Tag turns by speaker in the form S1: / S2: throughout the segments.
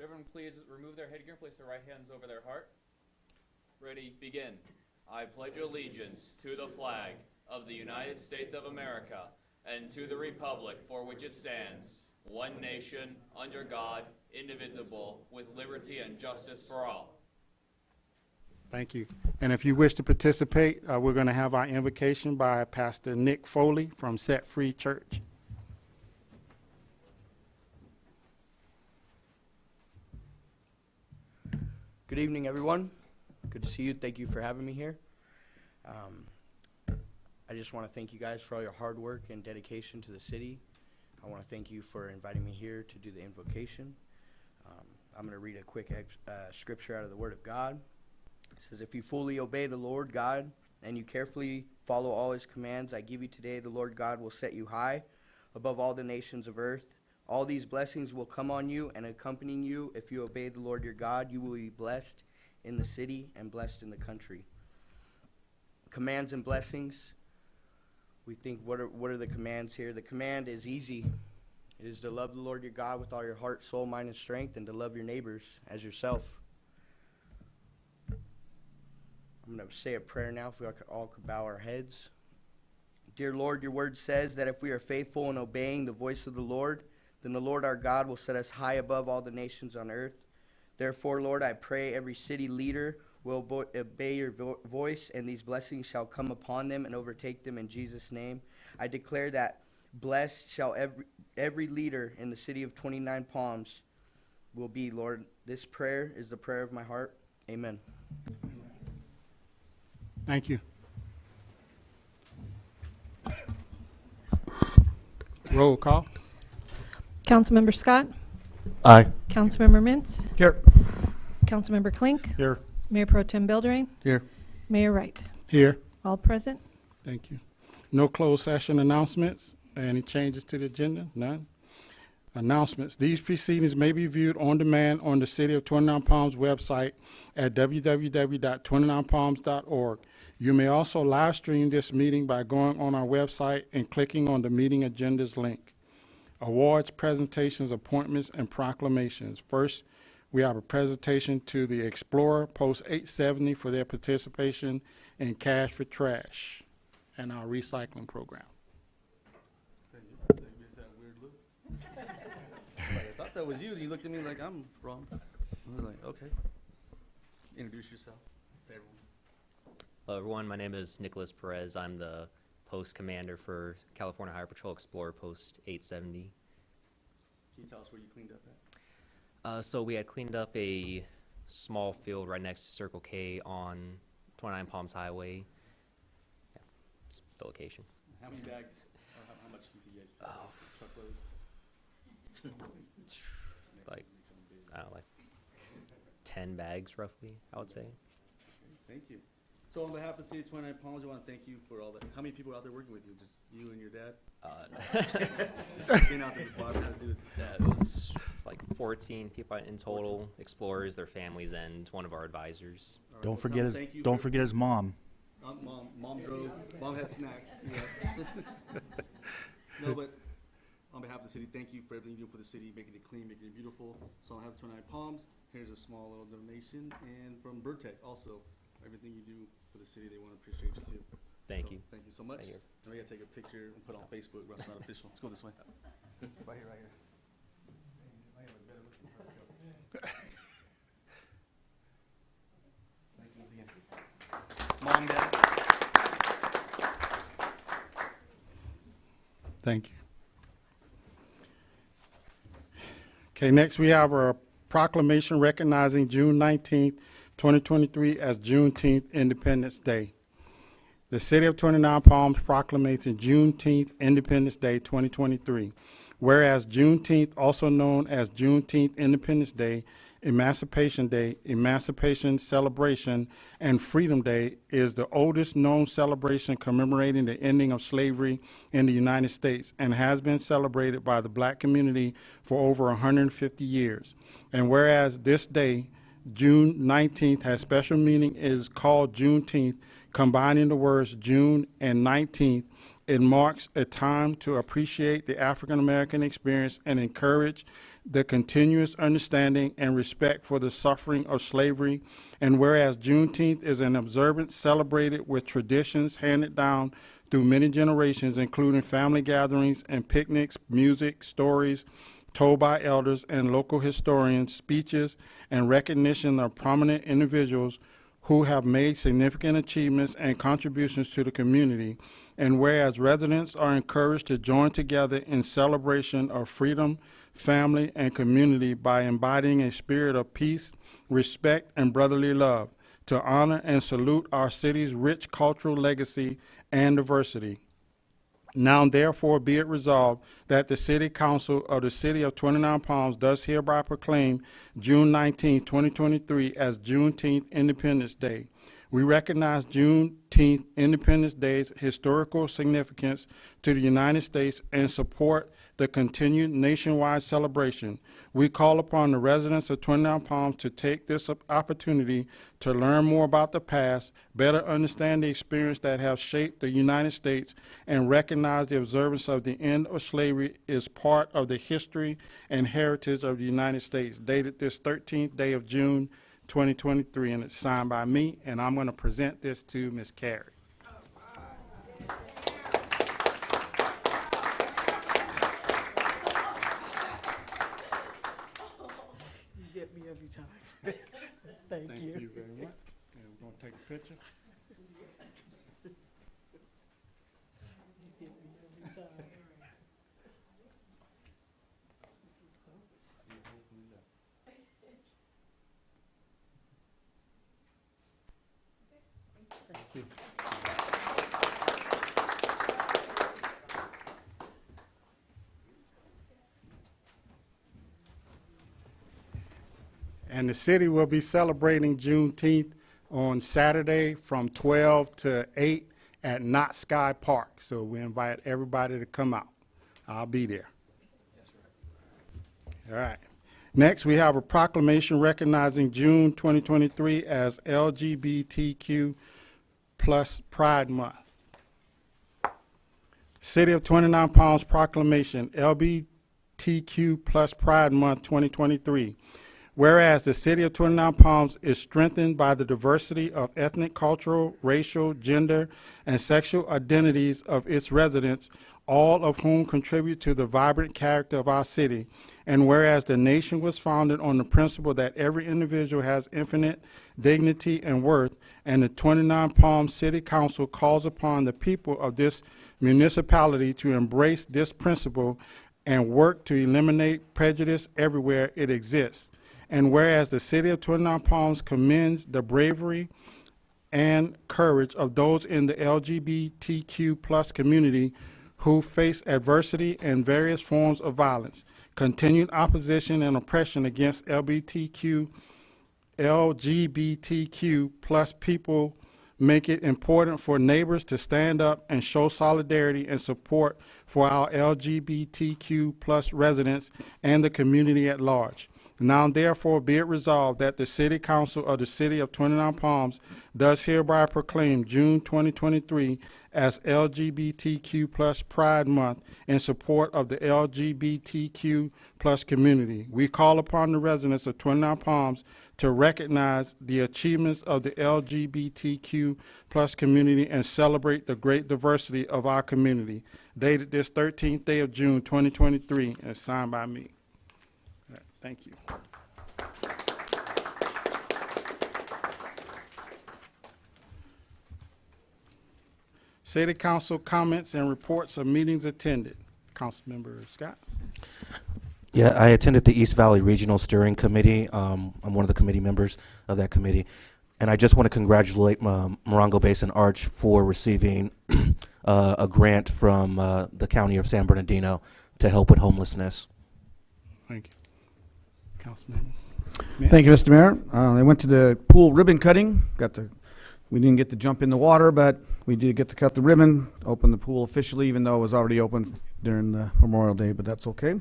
S1: Would everyone please remove their headgear and place their right hands over their heart? Ready, begin. I pledge allegiance to the flag of the United States of America and to the republic for which it stands, one nation, under God, indivisible, with liberty and justice for all.
S2: Thank you. And if you wish to participate, we're going to have our invocation by Pastor Nick Foley from Set Free Church.
S3: Good evening, everyone. Good to see you. Thank you for having me here. I just want to thank you guys for all your hard work and dedication to the city. I want to thank you for inviting me here to do the invocation. I'm going to read a quick scripture out of the Word of God. It says, "If you fully obey the Lord God and you carefully follow all his commands I give you today, the Lord God will set you high above all the nations of earth. All these blessings will come on you and accompany you. If you obey the Lord your God, you will be blessed in the city and blessed in the country." Commands and blessings. We think, what are the commands here? The command is easy. It is to love the Lord your God with all your heart, soul, mind, and strength, and to love your neighbors as yourself. I'm going to say a prayer now if we all could bow our heads. Dear Lord, your word says that if we are faithful in obeying the voice of the Lord, then the Lord our God will set us high above all the nations on earth. Therefore, Lord, I pray every city leader will obey your voice, and these blessings shall come upon them and overtake them in Jesus' name. I declare that blessed shall every leader in the city of 29 Palms will be, Lord. This prayer is the prayer of my heart. Amen.
S2: Thank you. Roll call.
S4: Councilmember Scott?
S5: Aye.
S4: Councilmember Mintz?
S5: Here.
S4: Councilmember Klink?
S2: Here.
S4: Mayor Pro Tem Belderain?
S5: Here.
S4: Mayor Wright?
S2: Here.
S4: All present?
S2: Thank you. No closed session announcements. Any changes to the agenda? None. Announcements. These proceedings may be viewed on demand on the City of 29 Palms website at www.29palms.org. You may also live stream this meeting by going on our website and clicking on the meeting agendas link. Awards, presentations, appointments, and proclamations. First, we have a presentation to the Explorer Post 870 for their participation in Cash for Trash and our recycling program.
S5: I thought that was you. You looked at me like I'm wrong. I was like, okay. Introduce yourself to everyone.
S6: Hello, everyone. My name is Nicholas Perez. I'm the post commander for California Highway Patrol Explorer Post 870.
S5: Can you tell us where you cleaned up at?
S6: So we had cleaned up a small field right next to Circle K on 29 Palms Highway. Yeah, it's the location.
S5: How many bags, or how much did you guys pick up? Truckloads?
S6: Like, I don't know, like 10 bags roughly, I would say.
S5: Thank you. So on behalf of the City of 29 Palms, I want to thank you for all that. How many people are out there working with you? Just you and your dad? Being out there before, how to do it.
S6: Yeah, it was like 14 people in total, explorers, their families, and one of our advisors.
S5: All right,
S7: Don't
S5: well,
S7: forget
S5: Tom,
S7: his
S5: thank you
S7: don't
S5: for-
S7: forget his mom.
S5: Mom drove. Mom had snacks. Yeah. No, but on behalf of the city, thank you for everything you do for the city, making it clean, making it beautiful. So on behalf of 29 Palms, here's a small little donation, and from Burtech also, everything you do for the city, they want to appreciate you too.
S6: Thank
S5: So,
S6: you.
S5: Thank you so much.
S6: Thank you.
S5: And we gotta take a picture and put it on Facebook. Russ not official. Let's go this way. Right here, right here. Thank you again. Mom, Dad.
S2: Thank you. Okay, next we have our proclamation recognizing June 19th, 2023 as Juneteenth Independence Day. The City of 29 Palms proclamates Juneteenth Independence Day 2023. Whereas Juneteenth, also known as Juneteenth Independence Day, Emancipation Day, Emancipation Celebration, and Freedom Day, is the oldest known celebration commemorating the ending of slavery in the United States and has been celebrated by the black community for over 150 years. And whereas this day, June 19th, has special meaning, is called Juneteenth, combining the words June and 19th, it marks a time to appreciate the African American experience and encourage the continuous understanding and respect for the suffering of slavery. And whereas Juneteenth is an observance celebrated with traditions handed down through many generations, including family gatherings and picnics, music, stories told by elders and local historians, speeches, and recognition of prominent individuals who have made significant achievements and contributions to the community. And whereas residents are encouraged to join together in celebration of freedom, family, and community by embodying a spirit of peace, respect, and brotherly love, to honor and salute our city's rich cultural legacy and diversity. Now therefore be it resolved that the City Council of the City of 29 Palms does hereby proclaim June 19, 2023 as Juneteenth Independence Day. We recognize Juneteenth Independence Day's historical significance to the United States and support the continued nationwide celebration. We call upon the residents of 29 Palms to take this opportunity to learn more about the past, better understand the experience that have shaped the United States, and recognize the observance of the end of slavery is part of the history and heritage of the United States, dated this 13th day of June, 2023, and it's signed by me, and I'm going to present this to Ms. Carey.
S8: You get me every time. Thank you.
S2: Very much. And we're going to take a picture.
S8: You get me every time. Thank you.
S2: And the city will be celebrating Juneteenth on Saturday from 12 to 8 at Knott Sky Park. So we invite everybody to come out. I'll be there. All right. Next, we have a proclamation recognizing June 2023 as LGBTQ plus Pride Month. City of 29 Palms Proclamation, LGBTQ plus Pride Month 2023. Whereas the city of 29 Palms is strengthened by the diversity of ethnic, cultural, racial, gender, and sexual identities of its residents, all of whom contribute to the vibrant character of our city. And whereas the nation was founded on the principle that every individual has infinite dignity and worth, and the 29 Palms City Council calls upon the people of this municipality to embrace this principle and work to eliminate prejudice everywhere it exists. And whereas the city of 29 Palms commends the bravery and courage of those in the LGBTQ plus community who face adversity and various forms of violence, continued opposition and oppression against LGBTQ plus people make it important for neighbors to stand up and show solidarity and support for our LGBTQ plus residents and the community at large. Now therefore be it resolved that the City Council of the City of 29 Palms does hereby proclaim June 2023 as LGBTQ plus Pride Month in support of the LGBTQ plus community. We call upon the residents of 29 Palms to recognize the achievements of the LGBTQ plus community and celebrate the great diversity of our community. Dated this 13th day of June 2023 and signed by me. All right, thank you. City Council comments and reports of meetings attended. Councilmember Scott.
S7: Yeah, I attended the East Valley Regional Steering Committee. I'm one of the committee members of that committee. And I just want to congratulate Morongo Basin Arch for receiving a grant from the County of San Bernardino to help with homelessness.
S2: Thank you. Councilman.
S9: Thank you, Mr. Mayor. I went to the pool ribbon cutting. We didn't get to jump in the water, but we did get to cut the ribbon, open the pool officially, even though it was already open during the Memorial Day, but that's okay.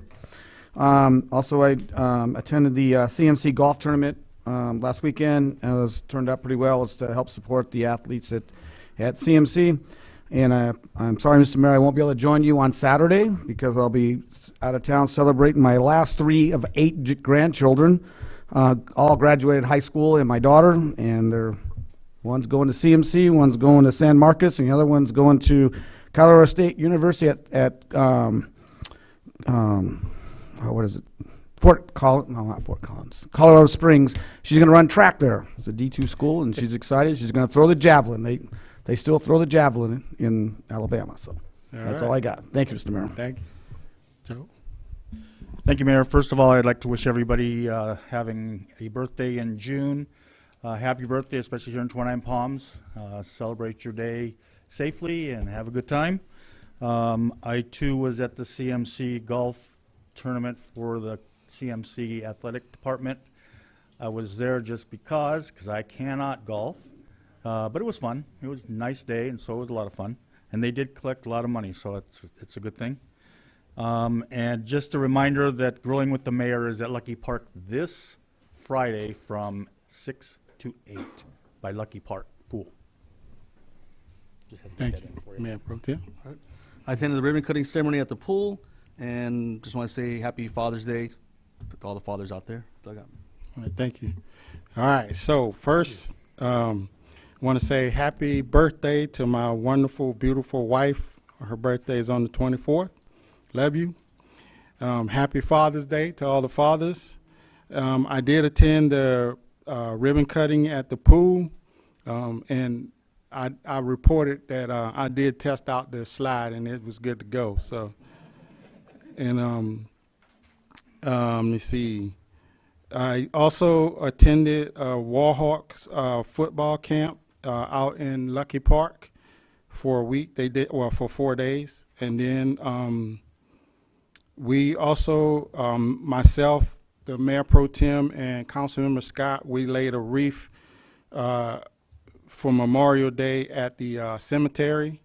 S9: Also, I attended the CMC golf tournament last weekend. It was turned out pretty well. It's to help support the athletes at CMC. And I'm sorry, Mr. Mayor, I won't be able to join you on Saturday because I'll be out of town celebrating my last 3 of 8 grandchildren. All graduated high school, and my daughter, and one's going to CMC, one's going to San Marcos, and the other one's going to Colorado State University at what is it? Colorado Springs. She's going to run track there. It's a D2 school, and she's excited. She's going to throw the javelin. They still throw the javelin in Alabama. So that's all I got. Thank you, Mr. Mayor.
S2: Thank you. Joe.
S10: Thank you, Mayor. First of all, I'd like to wish everybody having a birthday in June. Happy birthday, especially here in 29 Palms. Celebrate your day safely and have a good time. I, too, was at the CMC golf tournament for the CMC athletic department. I was there just because I cannot golf, but it was fun. It was a nice day, and so it was a lot of fun. And they did collect a lot of money, so it's a good thing. And just a reminder that Grilling with the Mayor is at Lucky Park this Friday from 6 to 8 by Lucky Park Pool.
S2: Thank you. Mayor Pro Tem.
S5: All right. I attended the ribbon cutting ceremony at the pool, and just want to say happy Father's Day to all the fathers out there. That's all I got.
S2: All right, thank you. All right, so first, want to say happy birthday to my wonderful, beautiful wife. Her birthday is on the 24th. Love you. Happy Father's Day to all the fathers. I did attend the ribbon cutting at the pool, and I reported that I did test out the slide, and it was good to go. So, and let me see. I also attended Warhawks football camp out in Lucky Park for a week. They did, well, for 4 days. And then we also, myself, the Mayor Pro Tem, and Councilmember Scott, we laid a wreath for Memorial Day at the cemetery.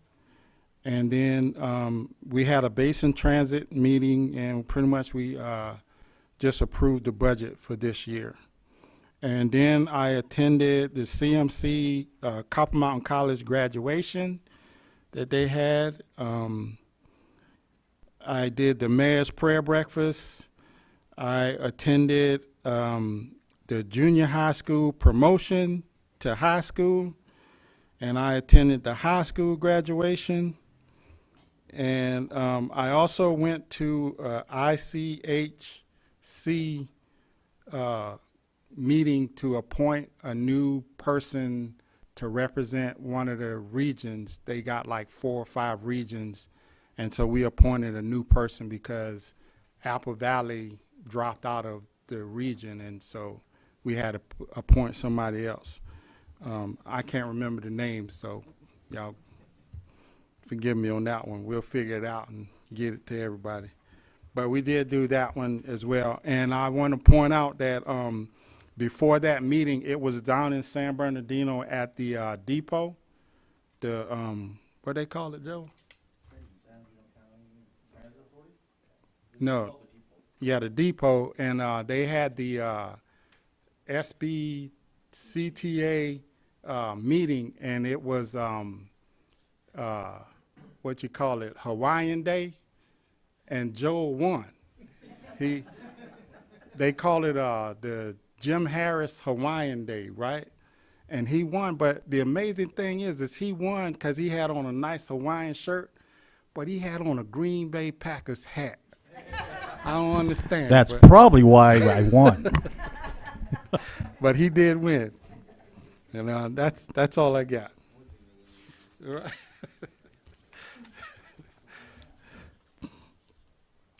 S2: And then we had a Basin Transit meeting, and pretty much we just approved the budget for this year. And then I attended the CMC Copper Mountain College graduation that they had. I did the mayor's prayer breakfast. I attended the junior high school promotion to high school, and I attended the high school graduation. And I also went to ICHC meeting to appoint a new person to represent one of the regions. They got like 4 or 5 regions, and so we appointed a new person because Apple Valley dropped out of the region, and so we had to appoint somebody else. I can't remember the name, so y'all forgive me on that one. We'll figure it out and get it to everybody. But we did do that one as well. And I want to point out that before that meeting, it was down in San Bernardino at the depot. The, what they call it, Joe? No. Yeah, the depot. And they had the SBCTA meeting, and it was, what you call it, Hawaiian Day. And Joel won. They call it the Jim Harris Hawaiian Day, right? And he won, but the amazing thing is he won because he had on a nice Hawaiian shirt, but he had on a Green Bay Packers hat. I don't understand.
S10: That's probably why I won.
S2: But he did win. And that's all I got. Right.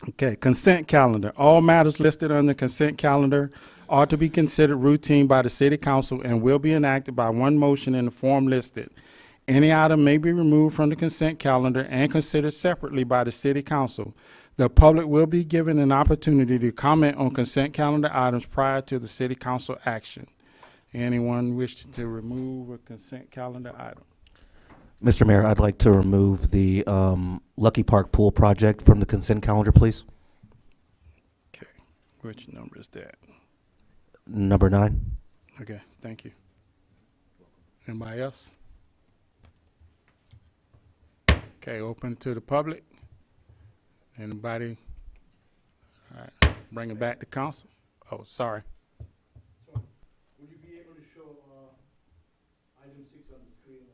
S2: Okay, consent calendar. All matters listed on the consent calendar are to be considered routine by the city council and will be enacted by one motion in the form listed. Any item may be removed from the consent calendar and considered separately by the city council. The public will be given an opportunity to comment on consent calendar items prior to the city council action. Anyone wish to remove a consent calendar item?
S7: Mr. Mayor, I'd like to remove the Lucky Park Pool project from the consent calendar, please.
S2: Okay, which number is that?
S7: Number 9.
S2: Okay, thank you. Anybody else? Okay, open to the public. Anybody? All right, bring it back to council. Oh, sorry.
S11: So, would you be able to show item 6 on the screen,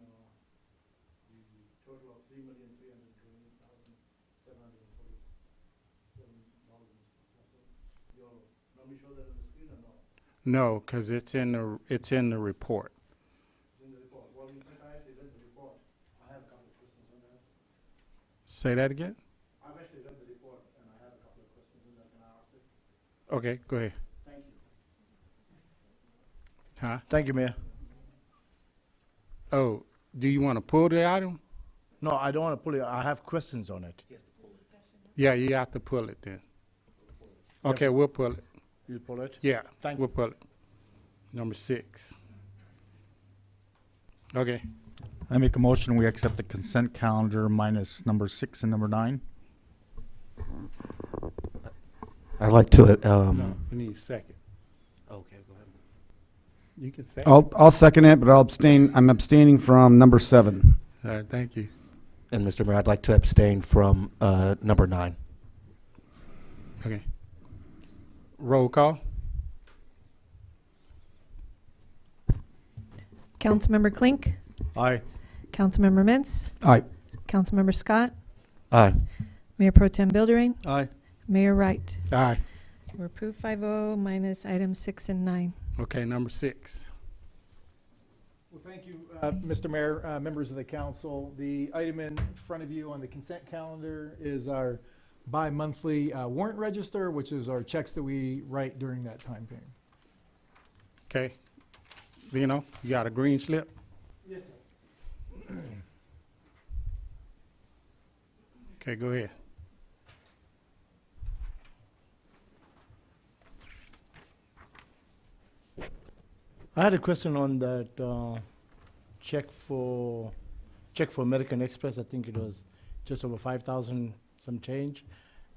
S11: the total of $3,328,747.04? You'll normally show that on the screen or no?
S2: No, because it's in the report.
S11: It's in the report. Well, if I actually read the report, I have a couple of questions on that.
S2: Say that again?
S11: I've actually read the report and I have a couple of questions on that. Can I ask it?
S2: Okay, go ahead.
S11: Thank you.
S2: Huh?
S11: Thank you, Mayor.
S2: Oh, do you want to pull the item?
S11: No, I don't want to pull it. I have questions on it.
S2: Yeah, you have to pull it then. Okay, we'll pull it.
S11: You pull it?
S2: Yeah,
S11: Thank
S2: we'll pull it. Number 6. Okay,
S10: I make a motion, we accept the consent calendar minus number 6 and number 9.
S7: I'd like to,
S2: no, we need a second.
S7: okay, go ahead.
S2: You can say.
S9: I'll second it, but I'm abstaining from number 7.
S2: All right, thank you.
S7: And Mr. Mayor, I'd like to abstain from number 9.
S2: Okay. Roll call.
S4: Councilmember Klink,
S10: Aye.
S4: Councilmember Mintz,
S9: Aye.
S4: Councilmember Scott,
S7: Aye.
S4: Mayor Pro Tem Buildering,
S5: Aye.
S4: Mayor Wright.
S2: Aye.
S4: We're approved 5-0 minus items 6 and 9.
S2: Okay, number 6.
S12: Well, thank you, Mr. Mayor, members of the council. The item in front of you on the consent calendar is our bi-monthly warrant register, which is our checks that we write during that time period.
S2: Okay. Vino, you got a green slip?
S12: Yes, sir.
S2: Okay, go ahead.
S11: I had a question on that check for American Express. I think it was just over 5,000 some change,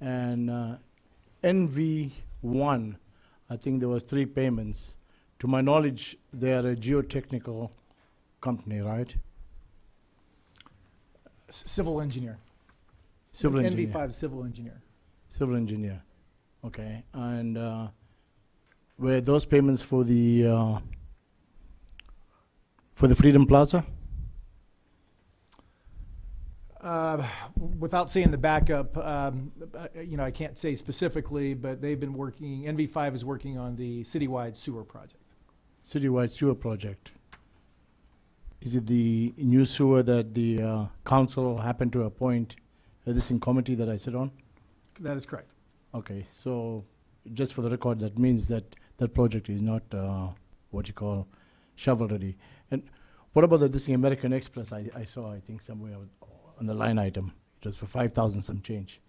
S11: and NV1. I think there was 3 payments. To my knowledge, they are a geotechnical company, right?
S12: Civil engineer.
S11: Civil engineer.
S12: NV5 civil engineer.
S11: Civil engineer. Okay, and were those payments for the Freedom Plaza?
S12: Without seeing the backup, I can't say specifically, but they've been working, NV5 is working on the citywide sewer project.
S11: Citywide sewer project. Is it the new sewer that the council happened to appoint this in committee that I sit on?
S12: That is correct.
S11: Okay, so just for the record, that means that that project is not what you call shovel ready. And what about this thing, American Express? I saw, I think, somewhere on the line item. It was for 5,000 some change.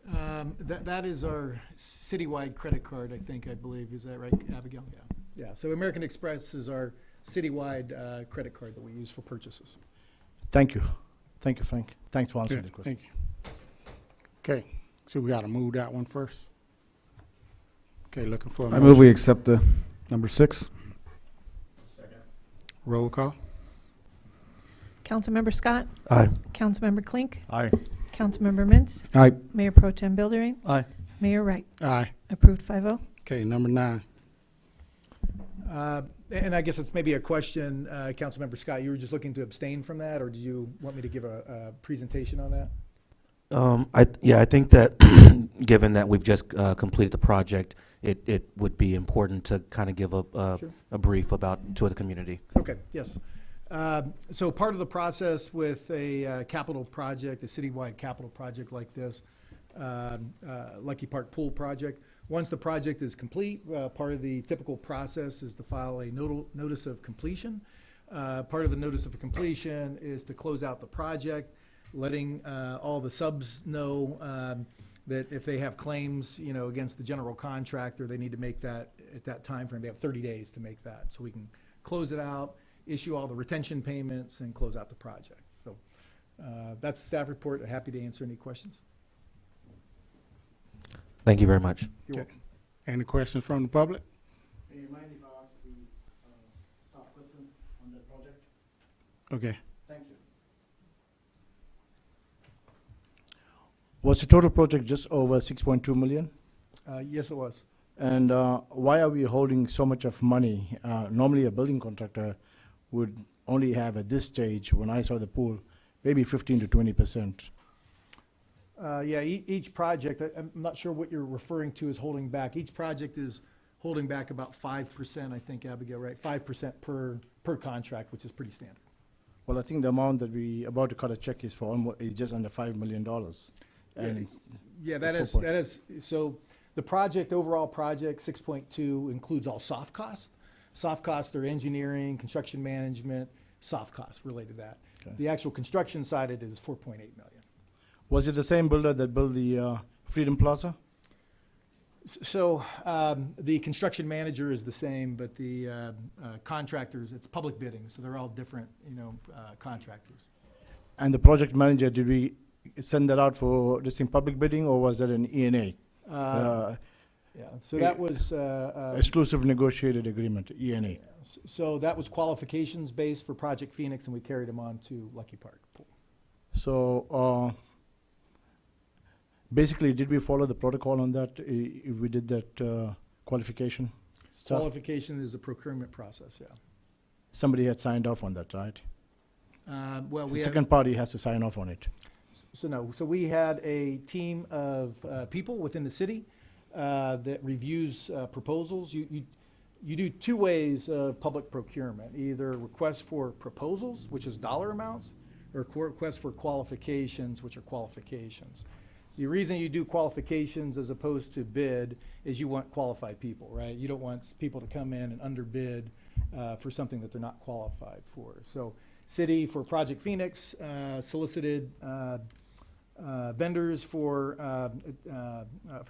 S12: That is our citywide credit card, I believe. Is that right, Abigail? Yeah. Yeah, so American Express is our citywide credit card that we use for purchases.
S11: Thank you. Thank you, Frank. Thanks for answering
S2: Good,
S11: the question.
S2: thank you. Okay, so we gotta move that one first. Okay, looking for a
S9: I move we
S2: motion.
S9: accept the number 6.
S2: Roll call.
S4: Councilmember Scott,
S7: Aye.
S4: Councilmember Klink,
S10: Aye.
S4: Councilmember Mintz,
S9: Aye.
S4: Mayor Pro Tem Buildering,
S5: Aye.
S4: Mayor Wright.
S2: Aye.
S4: Approved 5-0.
S2: Okay, number 9.
S12: And I guess it's maybe a question, Councilmember Scott, you were just looking to abstain from that, or do you want me to give a presentation on that?
S7: I think that given that we've just completed the project, it would be important to kind of give
S12: Sure.
S7: a brief to the community.
S12: Okay, yes. So part of the process with a capital project, a citywide capital project like this, Lucky Park Pool project, once the project is complete, part of the typical process is to file a notice of completion. Part of the notice of completion is to close out the project, letting all the subs know that if they have claims, against the general contractor, they need to make that at that time frame. They have 30 days to make that, so we can close it out, issue all the retention payments, and close out the project. So that's the staff report. Happy to answer any questions.
S7: Thank you very much.
S12: You're
S2: Okay. Any questions from the public?
S11: Can you mind if I ask the staff questions on that project?
S2: Okay.
S11: Thank you. Was the total project just over 6.2 million?
S12: Yes, it was.
S11: And why are we holding so much of money? Normally, a building contractor would only have at this stage, when I saw the pool, maybe 15 to 20%.
S12: Each project, I'm not sure what you're referring to as holding back. Each project is holding back about 5%, I think, Abigail, right? 5% per contract, which is pretty standard.
S11: Well, I think the amount that we about to cut a check is for is just under $5 million. And it's
S12: Yeah, that
S11: full
S12: is, so the project, overall project, 6.2 includes all soft costs. Soft costs are engineering, construction management, soft costs related to that.
S11: Okay.
S12: The actual construction side of it is 4.8 million.
S11: Was it the same builder that built the Freedom Plaza?
S12: So the construction manager is the same, but the contractors, it's public bidding, so they're all different, contractors.
S11: And the project manager, did we send that out for this in public bidding, or was that an E&A?
S12: Yeah, so that was,
S11: Exclusive negotiated agreement, E&A.
S12: so that was qualifications based for Project Phoenix, and we carried them on to Lucky Park Pool.
S11: So basically, did we follow the protocol on that, if we did that qualification stuff?
S12: Qualification is a procurement process, yeah.
S11: Somebody had signed off on that, right?
S12: Well,
S11: The
S12: we had,
S11: second party has to sign off on it.
S12: so we had a team of people within the city that reviews proposals. You do two ways of public procurement, either request for proposals, which is dollar amounts, or request for qualifications, which are qualifications. The reason you do qualifications as opposed to bid is you want qualified people, right? You don't want people to come in and underbid for something that they're not qualified for. So city for Project Phoenix solicited vendors for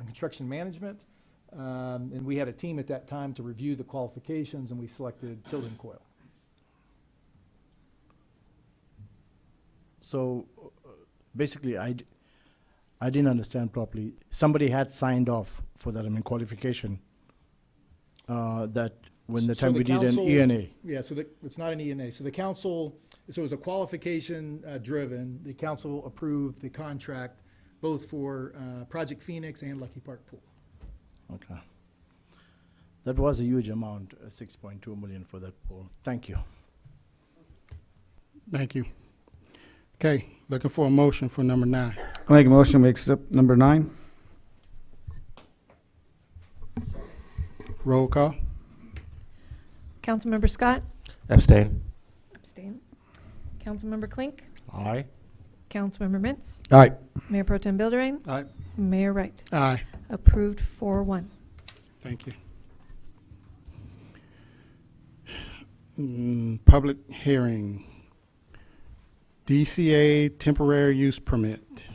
S12: construction management. And we had a team at that time to review the qualifications, and we selected Tilden Coil.
S11: So basically, I didn't understand properly. Somebody had signed off for that, qualification, that when the
S12: So
S11: time
S12: the
S11: we did an
S12: council-
S11: E&A.
S12: Yeah, so it's not an E&A. So the council, so it was a qualification driven. The council approved the contract both for Project Phoenix and Lucky Park Pool.
S11: Okay. That was a huge amount, 6.2 million for that pool. Thank you.
S2: Thank you. Okay, looking for a motion for number 9.
S9: I make a motion, we accept number 9.
S2: Roll call.
S4: Councilmember Scott?
S7: Abstain.
S4: Abstain. Councilmember Klink?
S10: Aye.
S4: Councilmember Mintz?
S9: Aye.
S4: Mayor Pro Tem Buildering?
S5: Aye.
S4: Mayor Wright?
S2: Aye.
S4: Approved 4-1.
S2: Thank you. Public hearing. DCA temporary use permit.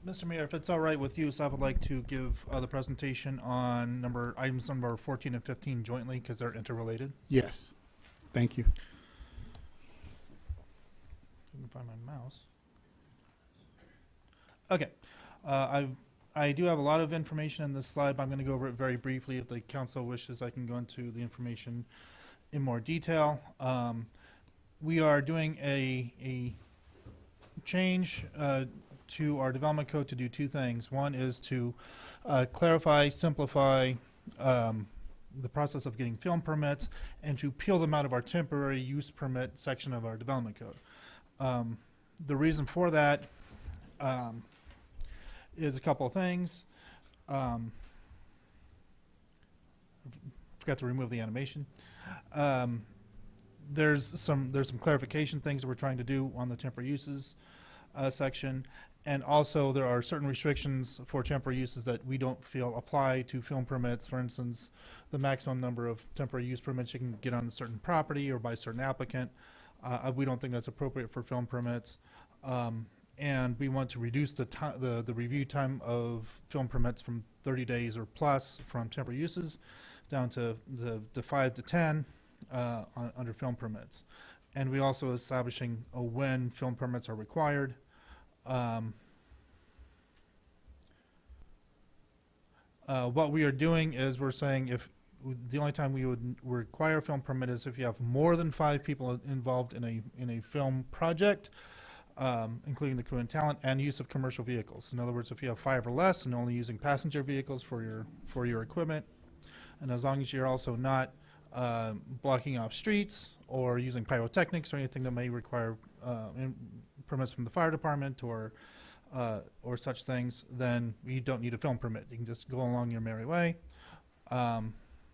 S13: Mr. Mayor, if it's all right with you, so I would like to give the presentation on items number 14 and 15 jointly because they're interrelated.
S2: Yes. Thank you.
S13: I can find my mouse. Okay. I do have a lot of information in this slide, but I'm going to go over it very briefly. If the council wishes, I can go into the information in more detail. We are doing a change to our development code to do 2 things. One is to clarify, simplify the process of getting film permits and to peel them out of our temporary use permit section of our development code. The reason for that is a couple of things. Forgot to remove the animation. There's some clarification things that we're trying to do on the temporary uses section. And also, there are certain restrictions for temporary uses that we don't feel apply to film permits. For instance, the maximum number of temporary use permits you can get on a certain property or by a certain applicant. We don't think that's appropriate for film permits. And we want to reduce the review time of film permits from 30 days or plus from temporary uses down to the 5 to 10 under film permits. And we also establishing when film permits are required. What we are doing is we're saying if the only time we would require a film permit is if you have more than 5 people involved in a film project, including the crew and talent, and use of commercial vehicles. In other words, if you have 5 or less and only using passenger vehicles for your equipment, and as long as you're also not blocking off streets or using pyrotechnics or anything that may require permits from the fire department or such things, then you don't need a film permit. You can just go along your merry way.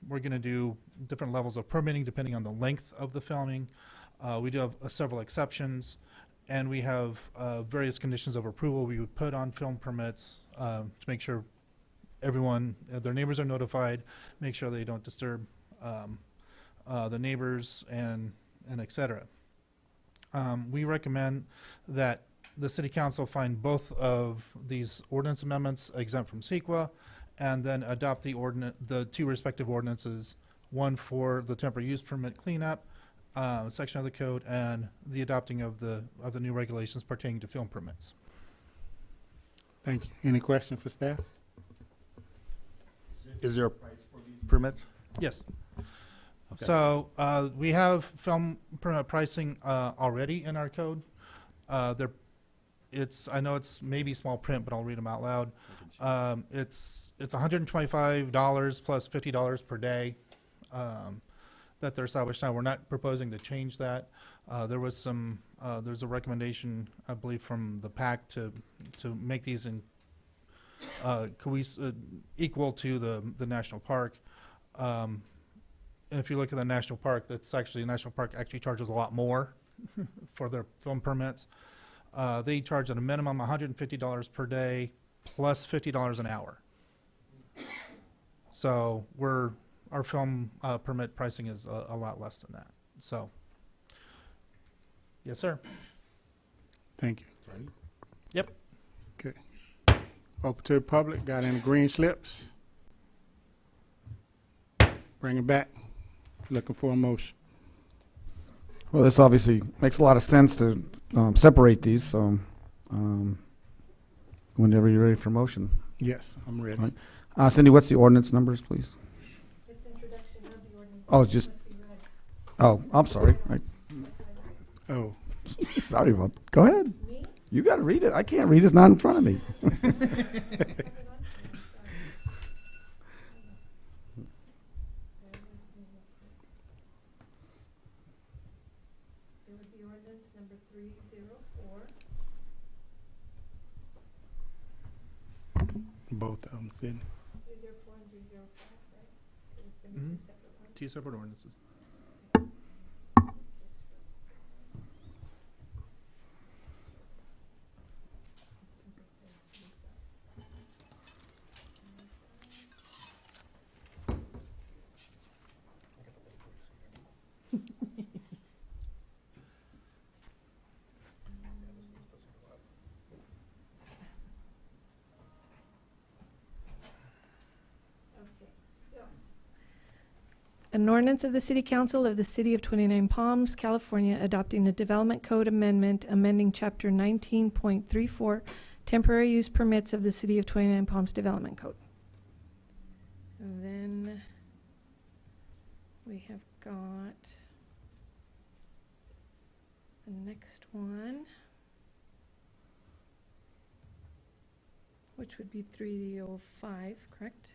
S13: We're going to do different levels of permitting depending on the length of the filming. We do have several exceptions, and we have various conditions of approval we would put on film permits to make sure everyone, their neighbors are notified, make sure they don't disturb the neighbors, and et cetera. We recommend that the City Council find both of these ordinance amendments exempt from CEQA, and then adopt the 2 respective ordinances, one for the temporary use permit cleanup section of the code, and the adopting of the new regulations pertaining to film permits.
S2: Thank you. Any question for staff?
S10: Is there a price for these permits?
S13: Yes.
S10: Okay.
S13: So we have film permit pricing already in our code. I know it's maybe small print, but I'll read them out loud. It's $125 plus $50 per day that they're established now. We're not proposing to change that. There's a recommendation, I believe, from the PAC to make these equal to the national park. And if you look at the national park, the national park actually charges a lot more for their film permits. They charge at a minimum $150 per day plus $50 an hour. So our film permit pricing is a lot less than that. So, yes, sir.
S2: Thank you.
S13: Yep.
S2: Okay. Open to the public. Got any green slips? Bring it back. Looking for a motion.
S9: Well, this obviously makes a lot of sense to separate these, so Whenever you're ready for motion.
S2: Yes, I'm ready.
S9: Right. Cindy, what's the ordinance numbers, please?
S4: It's introduction of the ordinance.
S9: Oh, it's just, oh, I'm sorry.
S2: Oh,
S9: Sorry about, go ahead. You gotta read it. I can't read, it's not in front of me.
S4: It would be ordinance number 304.
S2: both of them, Sydney.
S4: 304 and 305, right? It's gonna be
S13: Mhm.
S4: two separate ones.
S13: Two separate ordinances.
S4: An ordinance of the City Council of the City of 29 Palms, California, adopting a Development Code Amendment, amending Chapter 19.34, temporary use permits of the City of 29 Palms Development Code. And then we have got the next one, which would be 305, correct?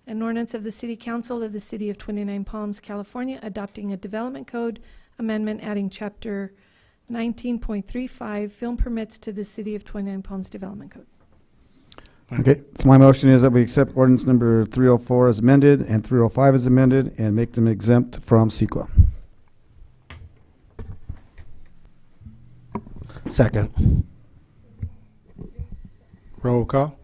S4: An ordinance of the City Council of the City of 29 Palms, California, adopting a Development Code Amendment, adding Chapter 19.35, film permits to the City of 29 Palms Development Code.
S9: Okay, so my motion is that we accept ordinance number 304 as amended and 305 as amended and make them exempt from CEQA.
S7: Second.
S2: Roll call.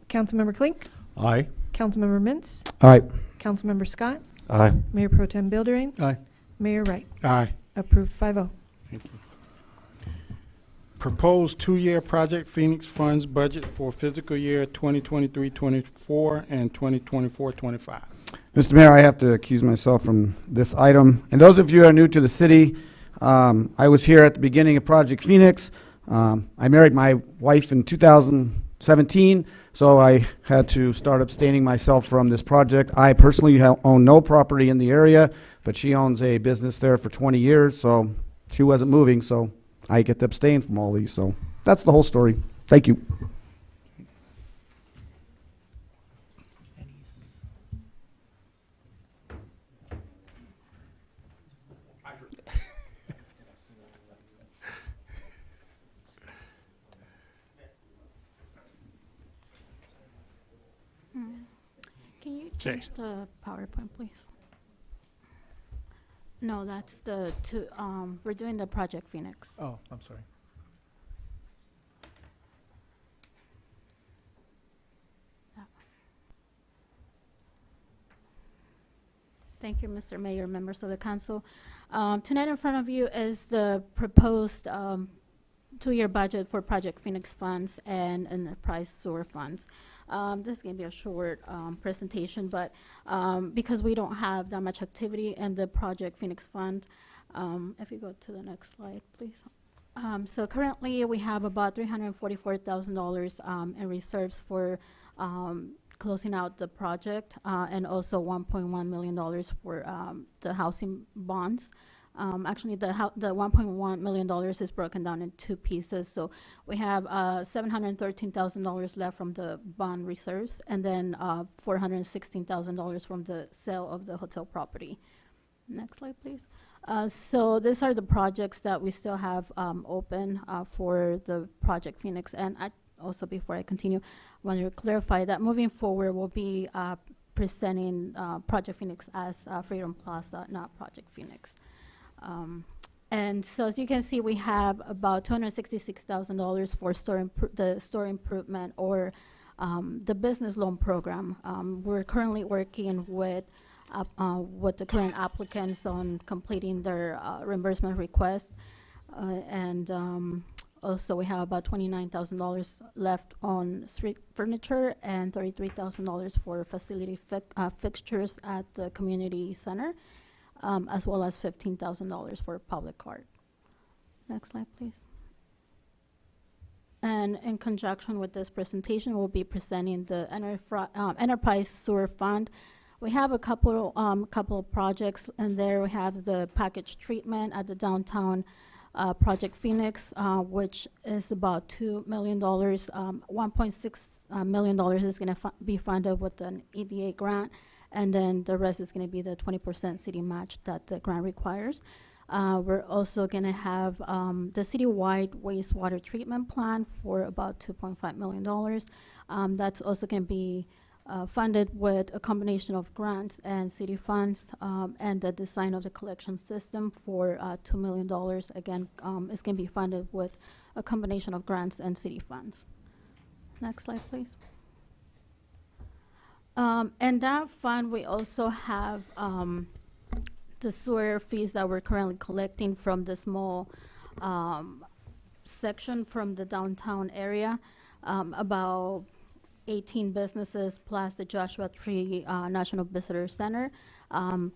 S4: Councilmember Klink,
S10: Aye.
S4: Councilmember Mintz,
S9: All right.
S4: Councilmember Scott,
S7: Aye.
S4: Mayor Pro Tem Buildering,
S5: Aye.
S4: Mayor Wright.
S2: Aye.
S4: Approved 5-0.
S2: Thank you. Proposed two-year Project Phoenix funds budget for fiscal year 2023-24 and 2024-25.
S9: Mr. Mayor, I have to accuse myself from this item. And those of you who are new to the city, I was here at the beginning of Project Phoenix. I married my wife in 2017, so I had to start abstaining myself from this project. I personally own no property in the area, but she owns a business there for 20 years, so she wasn't moving, so I get to abstain from all these. So that's the whole story. Thank you.
S14: Can you
S2: Jay.
S14: change the PowerPoint, please? No, that's the two, we're doing the Project Phoenix.
S12: Oh, I'm sorry.
S14: Thank you, Mr. Mayor, members of the council. Tonight in front of you is the proposed two-year budget for Project Phoenix funds and enterprise sewer funds. This is going to be a short presentation, but because we don't have that much activity in the Project Phoenix fund, if you go to the next slide, please. So currently we have about $344,000 in reserves for closing out the project, and also $1.1 million for the housing bonds. Actually, the $1.1 million is broken down in two pieces. So we have $713,000 left from the bond reserves, and then $416,000 from the sale of the hotel property. Next slide, please. So these are the projects that we still have open for the Project Phoenix. And also, before I continue, I want to clarify that moving forward, we'll be presenting Project Phoenix as Freedom Plaza, not Project Phoenix. And so as you can see, we have about $266,000 for the store improvement or the business loan program. We're currently working with the current applicants on completing their reimbursement request. Also we have about $29,000 left on street furniture and $33,000 for facility fixtures at the community center. As well as $15,000 for public art. Next slide, please. And in conjunction with this presentation, we'll be presenting the Enterprise Sewer Fund. We have a couple of projects, and there we have the package treatment at the downtown Project Phoenix, which is about $2 million. $1.6 million is going to be funded with an EDA grant, and then the rest is going to be the 20% city match that the grant requires. We're also going to have the citywide wastewater treatment plan for about $2.5 million. That's also going to be funded with a combination of grants and city funds, and the design of the collection system for $2 million. Again, it's going to be funded with a combination of grants and city funds. Next slide, please. And that fund, we also have the sewer fees that we're currently collecting from the small section from the downtown area, about 18 businesses plus the Joshua Tree National Visitor Center.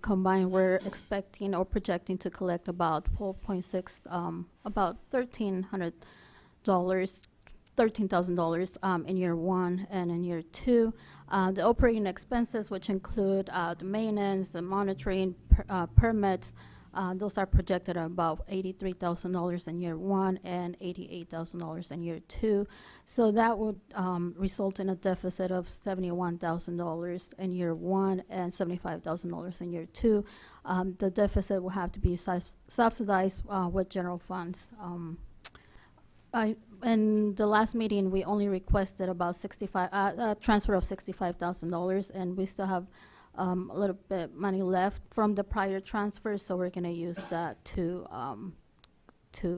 S14: Combined, we're expecting or projecting to collect about 12.6, about $13,000 in year one, and in year two. The operating expenses, which include the maintenance, the monitoring, permits, those are projected at about $83,000 in year one and $88,000 in year two. So that would result in a deficit of $71,000 in year one and $75,000 in year two. The deficit will have to be subsidized with general funds. In the last meeting, we only requested about transfer of $65,000, and we still have a little bit money left from the prior transfer, so we're going to use that to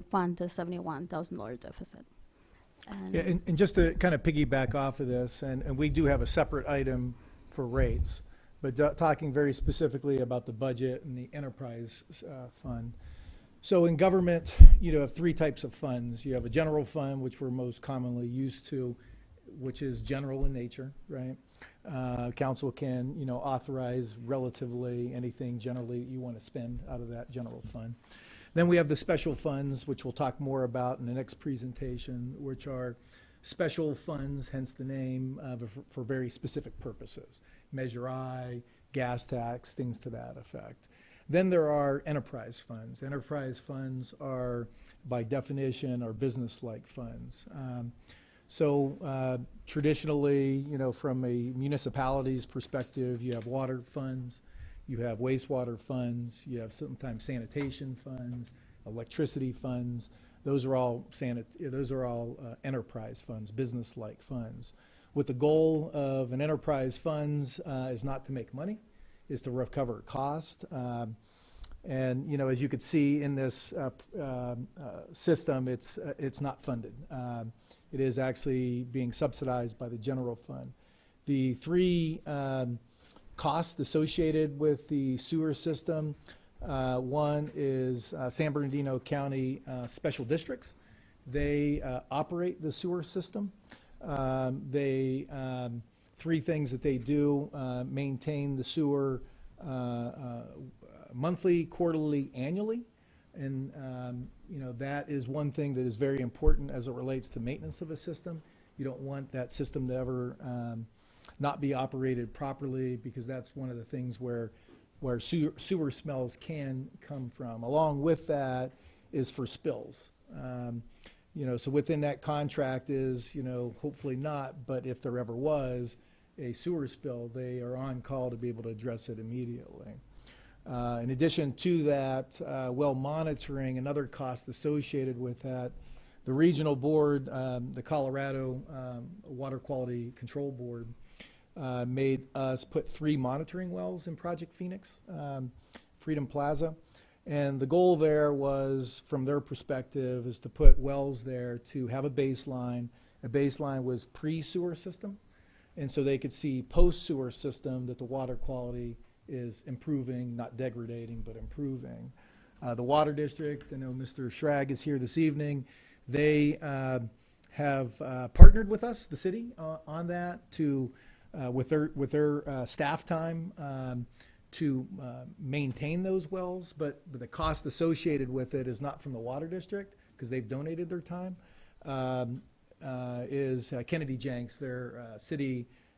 S14: fund the $71,000 deficit.
S12: Yeah, and just to kind of piggyback off of this, and we do have a separate item for rates, but talking very specifically about the budget and the enterprise fund. So in government, you have three types of funds. You have a general fund, which we're most commonly used to, which is general in nature, right? Council can, authorize relatively anything generally you want to spend out of that general fund. Then we have the special funds, which we'll talk more about in the next presentation, which are special funds, hence the name, for very specific purposes. Measure I, gas tax, things to that effect. Then there are enterprise funds. Enterprise funds are, by definition, are business-like funds. Traditionally, from a municipality's perspective, you have water funds, you have wastewater funds, you have sometimes sanitation funds, electricity funds. Those are all enterprise funds, business-like funds. With the goal of an enterprise funds is not to make money, is to recover cost. And as you could see in this system, it's not funded. It is actually being subsidized by the general fund. The three costs associated with the sewer system, one is San Bernardino County Special Districts. They operate the sewer system. Three things that they do: maintain the sewer monthly, quarterly, annually. And that is one thing that is very important as it relates to maintenance of a system. You don't want that system to ever not be operated properly, because that's one of the things where sewer smells can come from. Along with that is for spills. So within that contract is, hopefully not, but if there ever was a sewer spill, they are on call to be able to address it immediately. In addition to that, well monitoring, another cost associated with that, the regional board, the Colorado Water Quality Control Board, made us put 3 monitoring wells in Project Phoenix, Freedom Plaza. And the goal there was, from their perspective, is to put wells there to have a baseline. A baseline was pre-sewer system, and so they could see post-sewer system that the water quality is improving, not degrading, but improving. The Water District, I know Mr. Schrag is here this evening. They have partnered with us, the city, on that to, with their staff time to maintain those wells, but the cost associated with it is not from the Water District, because they've donated their time. is Kennedy Jenks, their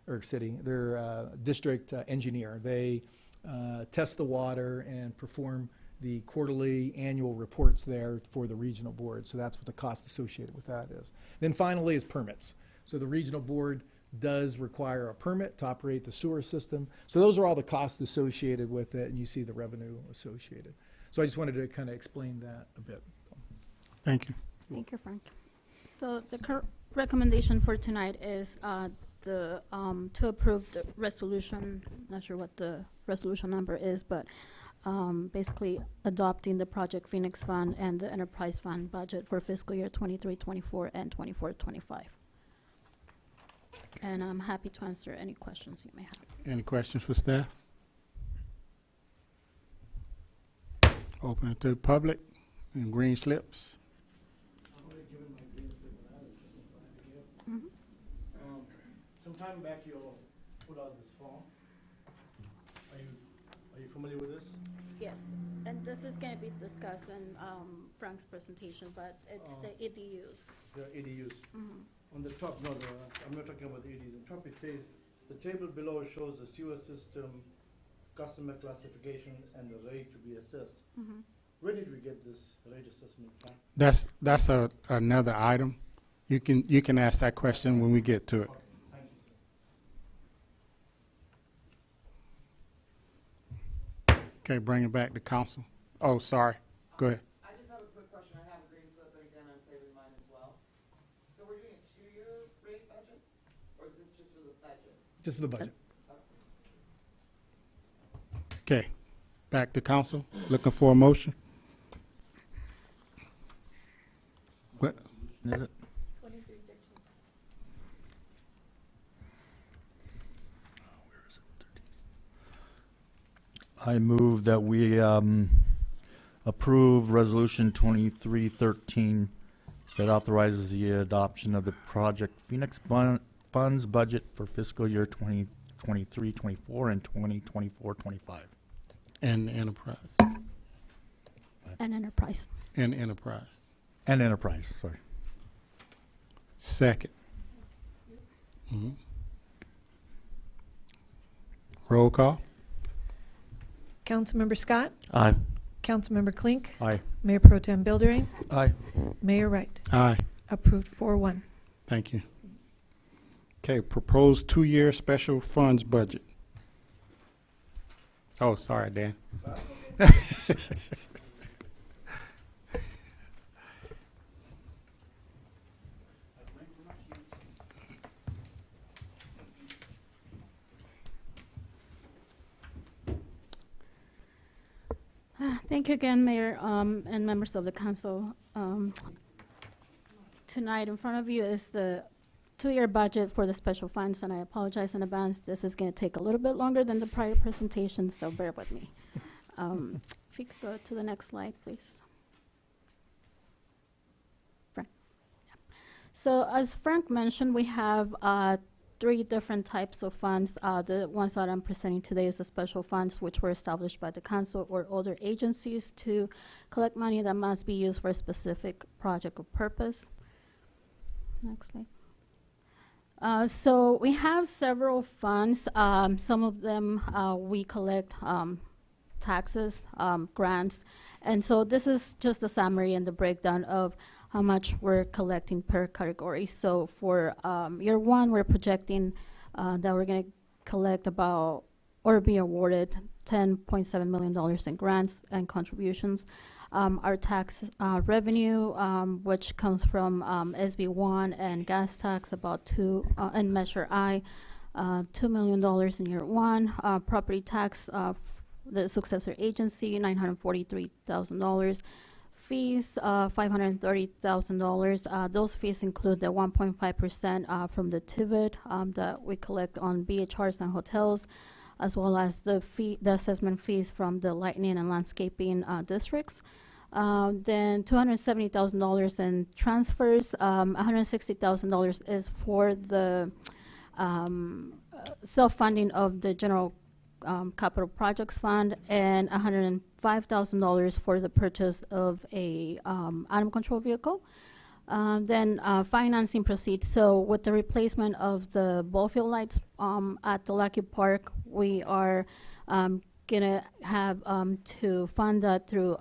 S12: their district engineer. They test the water and perform the quarterly annual reports there for the regional board. So that's what the cost associated with that is. Then finally is permits. So the regional board does require a permit to operate the sewer system. So those are all the costs associated with it, and you see the revenue associated. So I just wanted to kind of explain that a bit.
S2: Thank you.
S14: Thank you, Frank. So the recommendation for tonight is to approve the resolution. Not sure what the resolution number is, but basically adopting the Project Phoenix Fund and the Enterprise Fund budget for fiscal year 23-24 and 24-25. And I'm happy to answer any questions you may have.
S2: Any questions for staff? Open it to the public and green slips.
S11: Some time back you put out this form. Are you familiar with this?
S14: Yes, and this is going to be discussed in Frank's presentation, but it's the EDUs.
S11: The ADUs.
S14: Mhm.
S11: On the top, no, I'm not talking about the ADUs. On top it says, the table below shows the sewer system, customer classification, and the rate to be assessed.
S14: Mhm.
S11: Where did we get this rate assessment from?
S2: That's another item. You can ask that question when we get to it.
S11: Okay, thank you, sir.
S2: Okay, bring it back to council. Oh, sorry. Go ahead.
S15: I just have a quick question. I have a green slip, but again, I'm saving mine as well. So we're doing a 2-year rate budget, or is this just for the budget?
S12: Just the budget.
S2: Okay, back to council. Looking for a motion. What?
S10: Is it? I move that we approve Resolution 2313 that authorizes the adoption of the Project Phoenix Funds budget for fiscal year 2023-24 and 2024-25.
S2: And enterprise.
S14: And Enterprise.
S2: And enterprise.
S10: And enterprise, sorry.
S2: Second. Mhm. Roll call.
S4: Councilmember Scott,
S7: Aye.
S4: Councilmember Klink,
S10: Aye.
S4: Mayor Pro Tem Bildering,
S10: Aye.
S4: Mayor Wright.
S2: Aye.
S4: Approved 4-1.
S2: Thank you. Okay, proposed 2-year special funds budget. Oh, sorry, Dan.
S14: Thank you again, Mayor, and members of the council. Tonight in front of you is the 2-year budget for the special funds, and I apologize in advance. This is going to take a little bit longer than the prior presentation, so bear with me. If you could go to the next slide, please. Frank. Yeah. So as Frank mentioned, we have 3 different types of funds. The ones that I'm presenting today is the special funds, which were established by the council or other agencies to collect money that must be used for a specific project or purpose. Next slide. So we have several funds. Some of them we collect taxes, grants, and so this is just a summary and the breakdown of how much we're collecting per category. So for year 1, we're projecting that we're going to collect about or be awarded $10.7 million in grants and contributions. Our tax revenue, which comes from SB1 and gas tax, about and Measure I, $2 million in year 1. Property tax, the successor agency, $943,000. Fees, $530,000. Those fees include the 1.5% from the TIVIT that we collect on BHRs and hotels, as well as the assessment fees from the lighting and landscaping districts. Then $270,000 in transfers. $160,000 is for the self-funding of the general capital projects fund, and $105,000 for the purchase of a animal control vehicle. Then financing proceeds. So with the replacement of the ball field lights at the Luckie Park, we are gonna have to fund that through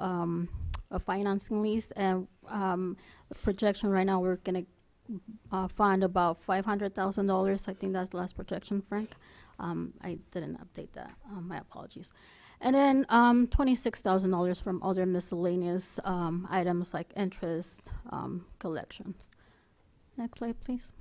S14: a financing lease, and the projection right now we're gonna fund about $500,000. I think that's the last projection, Frank. I didn't update that. My apologies. And then $26,000 from other miscellaneous items like interest, collections. Next slide, please.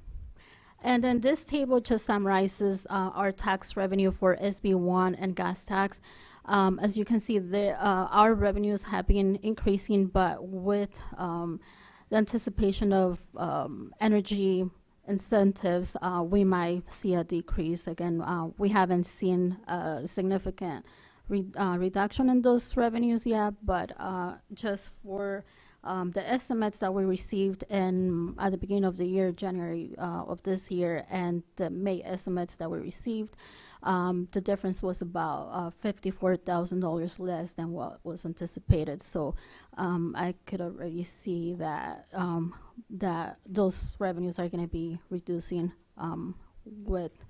S14: And then this table just summarizes our tax revenue for SB1 and gas tax. As you can see, our revenues have been increasing, but with the anticipation of energy incentives, we might see a decrease. Again, we haven't seen a significant reduction in those revenues yet, but just for the estimates that we received at the beginning of the year, January of this year, and the May estimates that we received, the difference was about $54,000 less than what was anticipated. So I could already see that that those revenues are going to be reducing with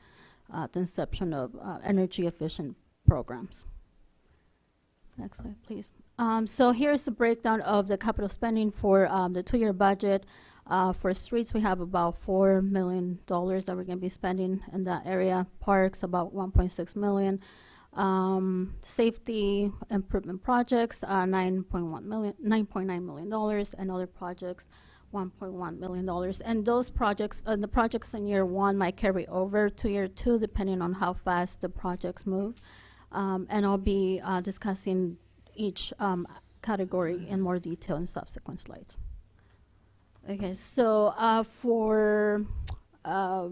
S14: the inception of energy efficient programs. Next slide, please. So here's the breakdown of the capital spending for the 2-year budget. For streets, we have about $4 million that we're going to be spending in that area. Parks, about $1.6 million. Safety improvement projects, $9.9 million, and other projects, $1.1 million. And those projects, the projects in year 1 might carry over to year 2, depending on how fast the projects move. And I'll be discussing each category in more detail in subsequent slides. Okay, so for our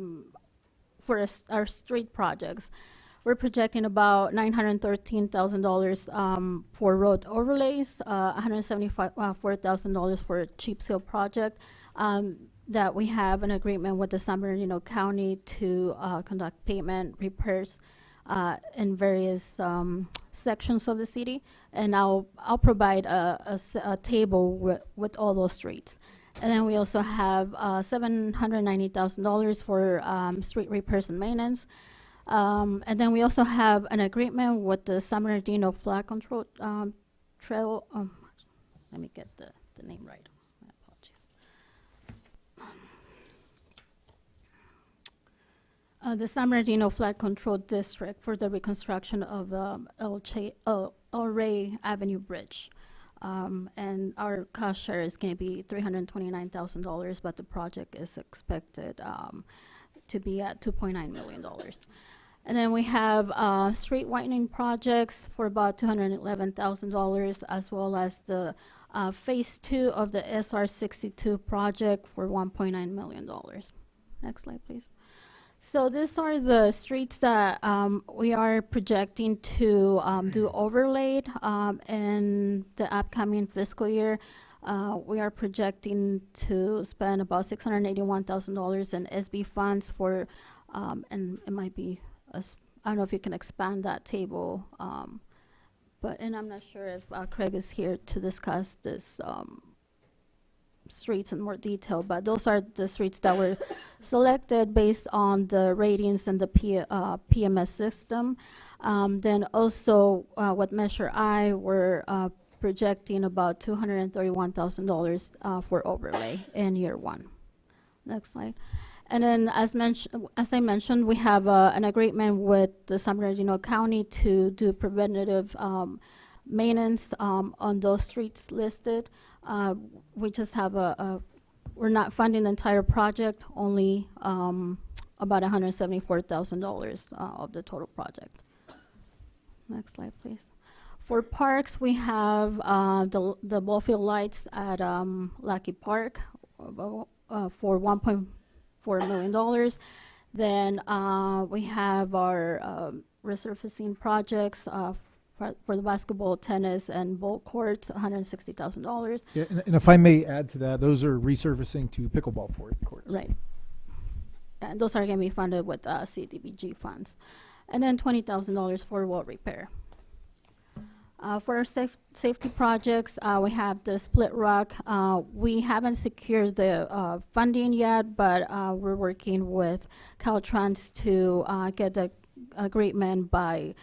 S14: street projects, we're projecting about $913,000 for road overlays, $174,000 for a chip seal project that we have an agreement with the San Bernardino County to conduct pavement repairs in various sections of the city, and I'll provide a table with all those streets. And then we also have $790,000 for street repairs and maintenance. And then we also have an agreement with the San Bernardino Flood Control Trail. Let me get the name right. My apologies. The San Bernardino Flood Control District for the reconstruction of El Rey Avenue Bridge. And our cost share is going to be $329,000, but the project is expected to be at $2.9 million. And then we have street widening projects for about $211,000, as well as the phase 2 of the SR62 project for $1.9 million. Next slide, please. So these are the streets that we are projecting to do overlaid in the upcoming fiscal year. We are projecting to spend about $681,000 in SB funds for, and it might be, I don't know if you can expand that table, and I'm not sure if Craig is here to discuss this streets in more detail, but those are the streets that were selected based on the ratings in the PMS system. Then also with Measure I, we're projecting about $231,000 for overlay in year 1. Next slide. And then as I mentioned, we have an agreement with the San Bernardino County to do preventative maintenance on those streets listed. We just have we're not funding the entire project, only about $174,000 of the total project. Next slide, please. For parks, we have the ball field lights at Luckie Park for $1.4 million. Then we have our resurfacing projects for the basketball, tennis, and ball courts, $160,000.
S12: Yeah, and if I may add to that, those are resurfacing to pickleball courts.
S14: Right. And those are going to be funded with CDBG funds. And then $20,000 for wall repair. For our safety projects, we have the split rock. We haven't secured the funding yet, but we're working with Caltrans to get the agreement by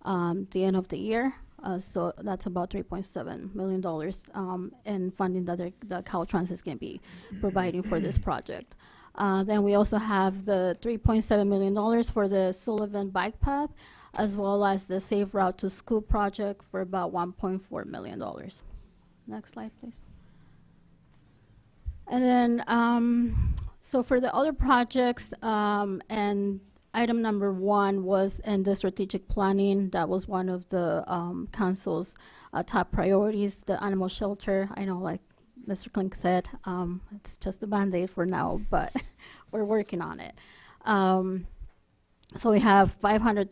S14: the end of the year. So that's about $3.7 million in funding that the Caltrans is going to be providing for this project. Then we also have the $3.7 million for the Sullivan Bike Path, as well as the Safe Route to School project for about $1.4 million. Next slide, please. And then, so for the other projects, and item number 1 was in the strategic planning. That was one of the council's top priorities, the animal shelter. I know, like Mr. Klink said, it's just a Band-Aid for now, but we're working on it. So we have $500,000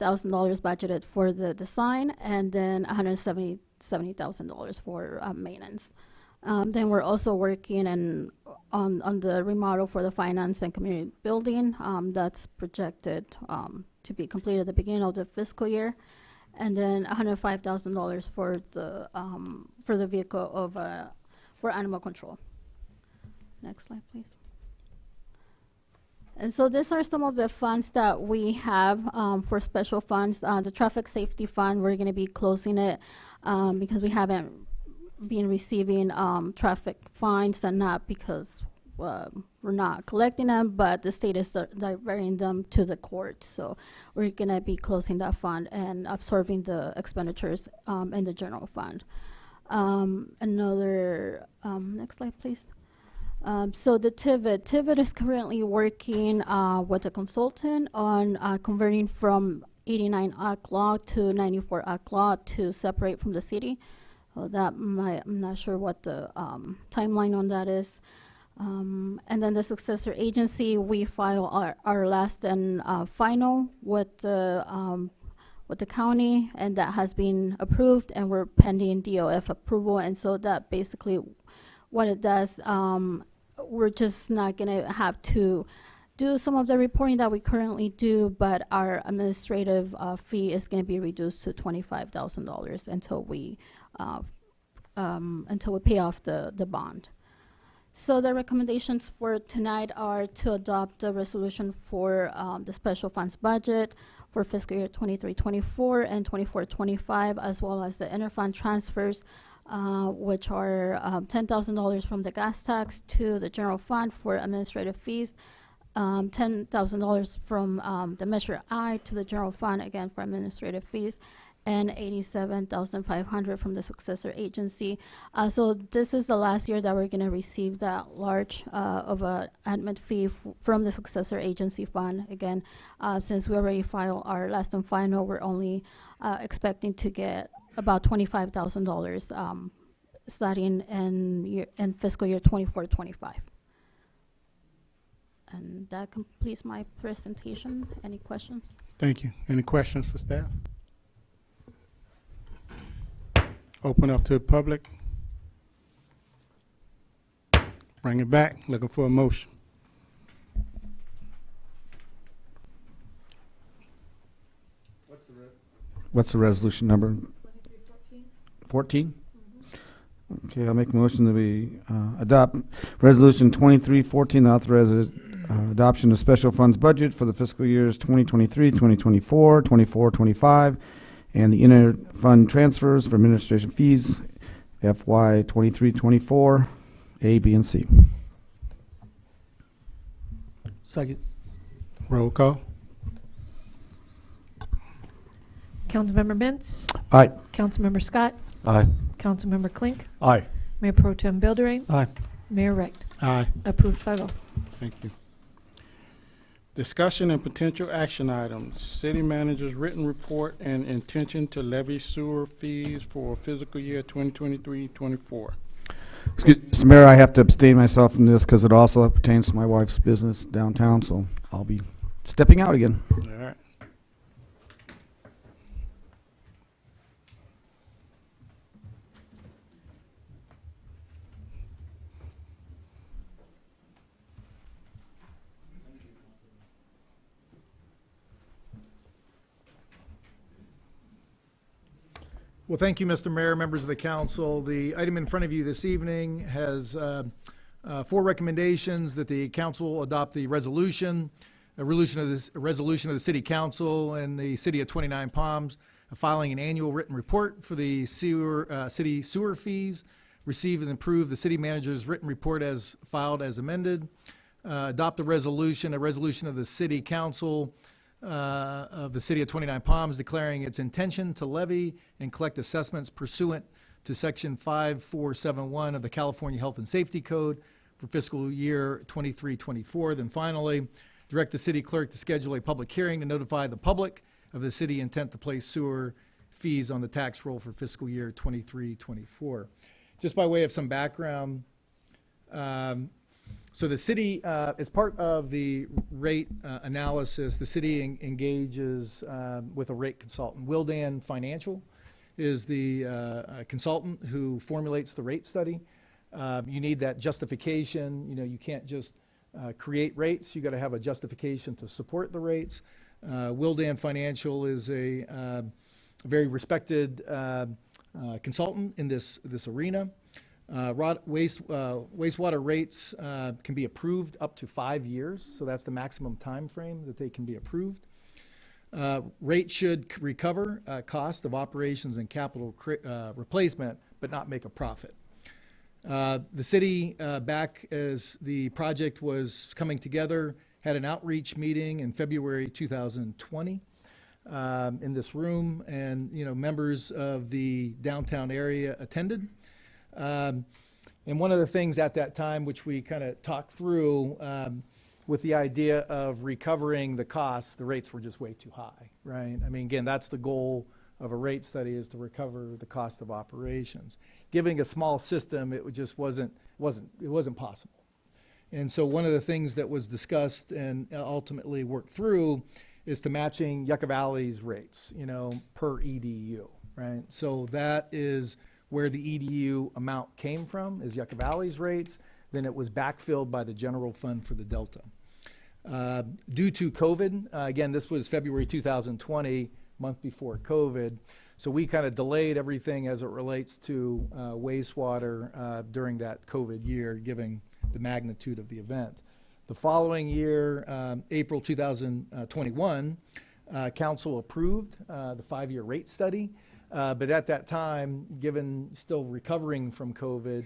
S14: budgeted for the design, and then $170,000 for maintenance. Then we're also working on the remodel for the finance and community building. That's projected to be completed at the beginning of the fiscal year, and then $105,000 for the vehicle for animal control. Next slide, please. And so these are some of the funds that we have for special funds. The traffic safety fund, we're going to be closing it because we haven't been receiving traffic fines, and not because we're not collecting them, but the state is diverting them to the court. So we're going to be closing that fund and absorbing the expenditures in the general fund. Next slide, please. So the TIVIT is currently working with a consultant on converting from 89 Act Law to 94 Act Law to separate from the city. I'm not sure what the timeline on that is. And then the successor agency, we file our last and final with the county, and that has been approved, and we're pending DOF approval. And so that basically what it does, we're just not going to have to do some of the reporting that we currently do, but our administrative fee is going to be reduced to $25,000 until we pay off the bond. So the recommendations for tonight are to adopt the resolution for the special funds budget for fiscal year 23-24 and 24-25, as well as the interfund transfers, which are $10,000 from the gas tax to the general fund for administrative fees, $10,000 from the Measure I to the general fund, again for administrative fees, and $87,500 from the successor agency. So this is the last year that we're going to receive that large of a admin fee from the successor agency fund. Again, since we already filed our last and final, we're only expecting to get about $25,000 starting in fiscal year 24-25. And that completes my presentation. Any questions?
S2: Thank you. Any questions for staff? Open up to the public. Bring it back. Looking for a motion.
S9: What's the resolution number? 14? Okay, I'll make a motion that we adopt Resolution 2314, authorize adoption of special funds budget for the fiscal years 2023, 2024, 24-25, and the inter-fund transfers for administration fees, FY 23-24, A, B, and C.
S11: Second.
S2: Roll call.
S4: Councilmember Bentz?
S9: Aye.
S4: Councilmember Scott?
S7: Aye.
S4: Councilmember Klink?
S10: Aye.
S4: Mayor Pro Tem Buildering?
S11: Aye.
S4: Mayor Recht?
S2: Aye.
S4: Approved 5-0.
S2: Thank you. Discussion and potential action items. City manager's written report and intention to levy sewer fees for fiscal year 2023-24.
S9: Excuse Mr. Mayor, I have to abstain myself from this because it also pertains to my wife's business downtown, so I'll be stepping out again.
S2: All right.
S12: Well, thank you, Mr. Mayor, members of the council. The item in front of you this evening has 4 recommendations: that the council adopt the resolution, a resolution of the City Council and the City of 29 Palms, filing an annual written report for the city sewer fees, receive and approve the city manager's written report as filed as amended, adopt a resolution of the City Council of the City of 29 Palms declaring its intention to levy and collect assessments pursuant to Section 5471 of the California Health and Safety Code for fiscal year 23-24. Then finally, direct the city clerk to schedule a public hearing to notify the public of the city intent to place sewer fees on the tax roll for fiscal year 23-24. Just by way of some background, so the city, as part of the rate analysis, the city engages with a rate consultant. Wildan Financial is the consultant who formulates the rate study. You need that justification. You know, you can't just create rates. You got to have a justification to support the rates. Wildan Financial is a very respected consultant in this arena. Wastewater rates can be approved up to 5 years, so that's the maximum time frame that they can be approved. Rate should recover cost of operations and capital replacement, but not make a profit. The city, back as the project was coming together, had an outreach meeting in February 2020 in this room, and members of the downtown area attended. And one of the things at that time, which we kind of talked through, with the idea of recovering the costs, the rates were just way too high, right? I mean, again, that's the goal of a rate study, is to recover the cost of operations. Giving a small system, it just wasn't possible. And so one of the things that was discussed and ultimately worked through is to matching Yucca Valley's rates, per EDU, right? So that is where the EDU amount came from, is Yucca Valley's rates. Then it was backfilled by the general fund for the Delta. Due to COVID, again, this was February 2020, month before COVID, so we kind of delayed everything as it relates to wastewater during that COVID year, given the magnitude of the event. The following year, April 2021, council approved the 5-year rate study. But at that time, given still recovering from COVID,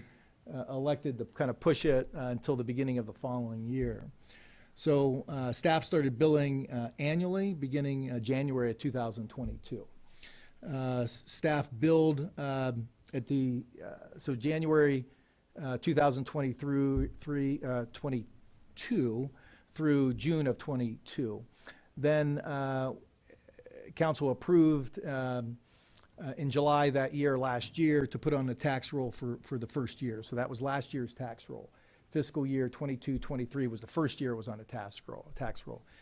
S12: elected to kind of push it until the beginning of the following year. So staff started billing annually beginning January of 2022. Staff billed at the, so January 2022 through June of 22. Then council approved in July that year, last year, to put on the tax roll for the first year. So that was last year's tax roll. Fiscal year 22-23 was the first year it was on a tax roll.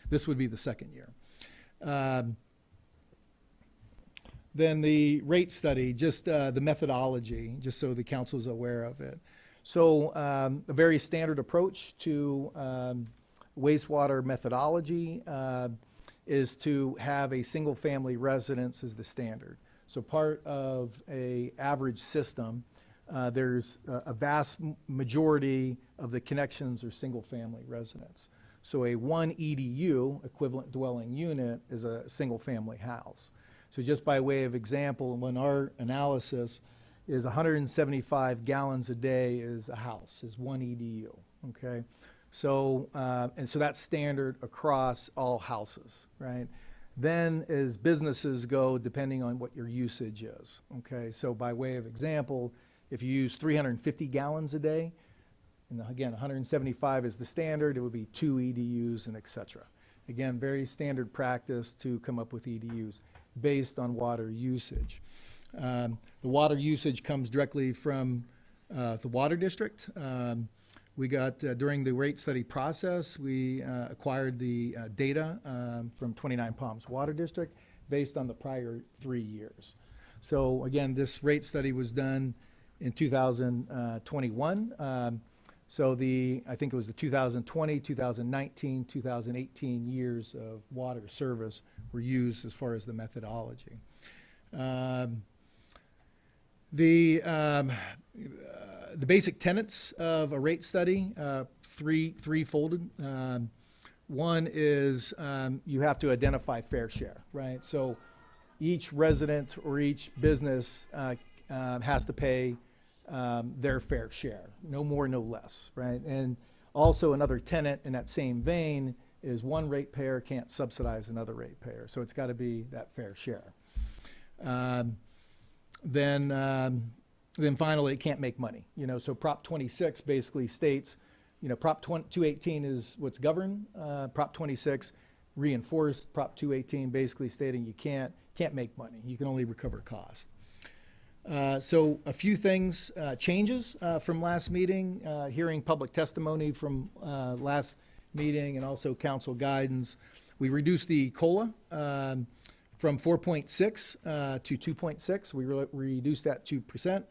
S12: This would be the second year. Then the rate study, just the methodology, just so the council is aware of it. So a very standard approach to wastewater methodology is to have a single family residence as the standard. So part of a average system, there's a vast majority of the connections are single family residents. So a 1 EDU, equivalent dwelling unit, is a single family house. So just by way of example, when our analysis is 175 gallons a day is a house, is 1 EDU, okay? So, and so that's standard across all houses, right? Then as businesses go, depending on what your usage is, okay? So by way of example, if you use 350 gallons a day, and again, 175 is the standard, it would be 2 EDUs and et cetera. Again, very standard practice to come up with EDUs based on water usage. The water usage comes directly from the water district. We got, during the rate study process, we acquired the data from 29 Palms Water District based on the prior 3 years. So again, this rate study was done in 2021. So I think it was the 2020, 2019, 2018 years of water service were used as far as the methodology. The basic tenets of a rate study, three-folded. One is you have to identify fair share, right? So each resident or each business has to pay their fair share, no more, no less, right? And also another tenet in that same vein is one ratepayer can't subsidize another ratepayer, so it's got to be that fair share. Then finally, it can't make money. So Prop 26 basically states, Prop 218 is what's governed. Prop 26 reinforced Prop 218, basically stating you can't make money. You can only recover cost. So a few things, changes from last meeting, hearing public testimony from last meeting and also council guidance. We reduced the COLA from 4.6 to 2.6. We reduced that 2%.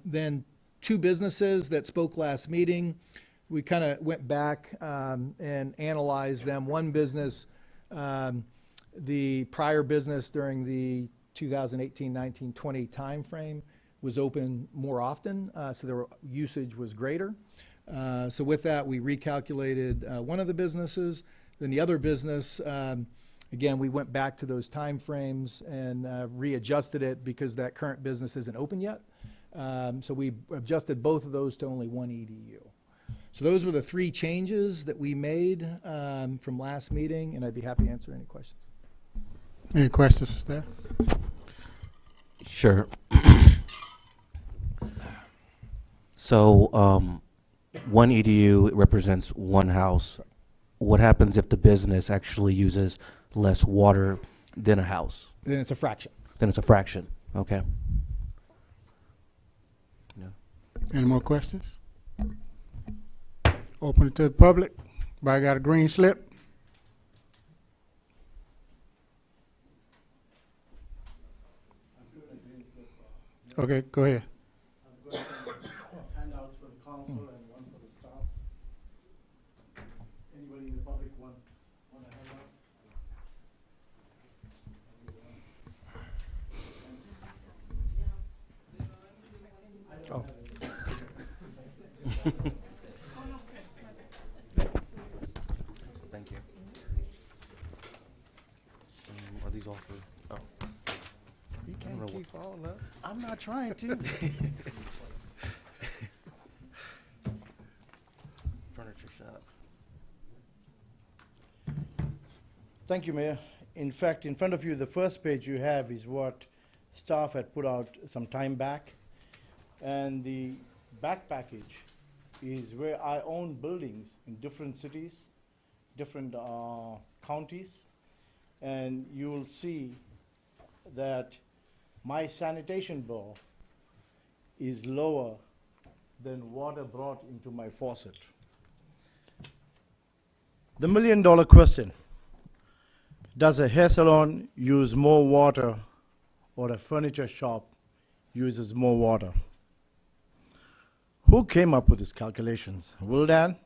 S12: Then two businesses that spoke last meeting, we kind of went back and analyzed them. One business, the prior business during the 2018, 19, 20 timeframe was open more often, so their usage was greater. So with that, we recalculated one of the businesses. Then the other business, again, we went back to those timeframes and readjusted it because that current business isn't open yet. So we adjusted both of those to only one EDU. So those were the three changes that we made from last meeting, and I'd be happy to answer any questions.
S2: Any questions for staff?
S7: Sure. So, one EDU represents one house. What happens if the business actually uses less water than a house?
S12: Then it's a fraction.
S7: Then it's a fraction. Okay.
S2: Any more questions? Open it to the public. Everybody got a green slip? Okay, go ahead.
S11: I've got some handouts for the council and one for the staff. Anybody in the public want a handout?
S12: Oh.
S7: Thank you. Are these all for? Oh.
S12: You can't keep all up.
S7: I'm not trying to. Furniture shop.
S11: Thank you, Mayor. In fact, in front of you, the first page you have is what staff had put out some time back. And the back package is where I own buildings in different cities, different counties. And you will see that my sanitation bill is lower than water brought into my faucet. The million-dollar question: does a hair salon use more water or a furniture shop uses more water? Who came up with these calculations? Will Dan?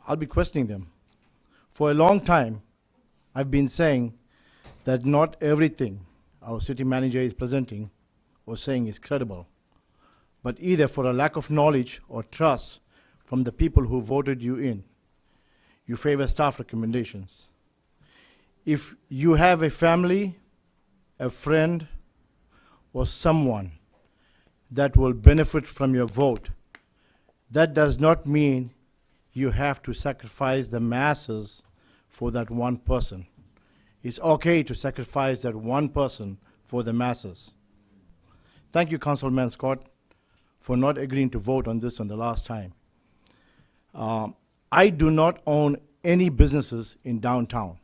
S11: I'll be questioning them. For a long time, I've been saying that not everything our city manager is presenting or saying is credible, but either for a lack of knowledge or trust from the people who voted you in, you favor staff recommendations. If you have a family, a friend, or someone that will benefit from your vote, that does not mean you have to sacrifice the masses for that one person. It's okay to sacrifice that one person for the masses. Thank you, Councilman Scott, for not agreeing to vote on this on the last time. I do not own any businesses in downtown,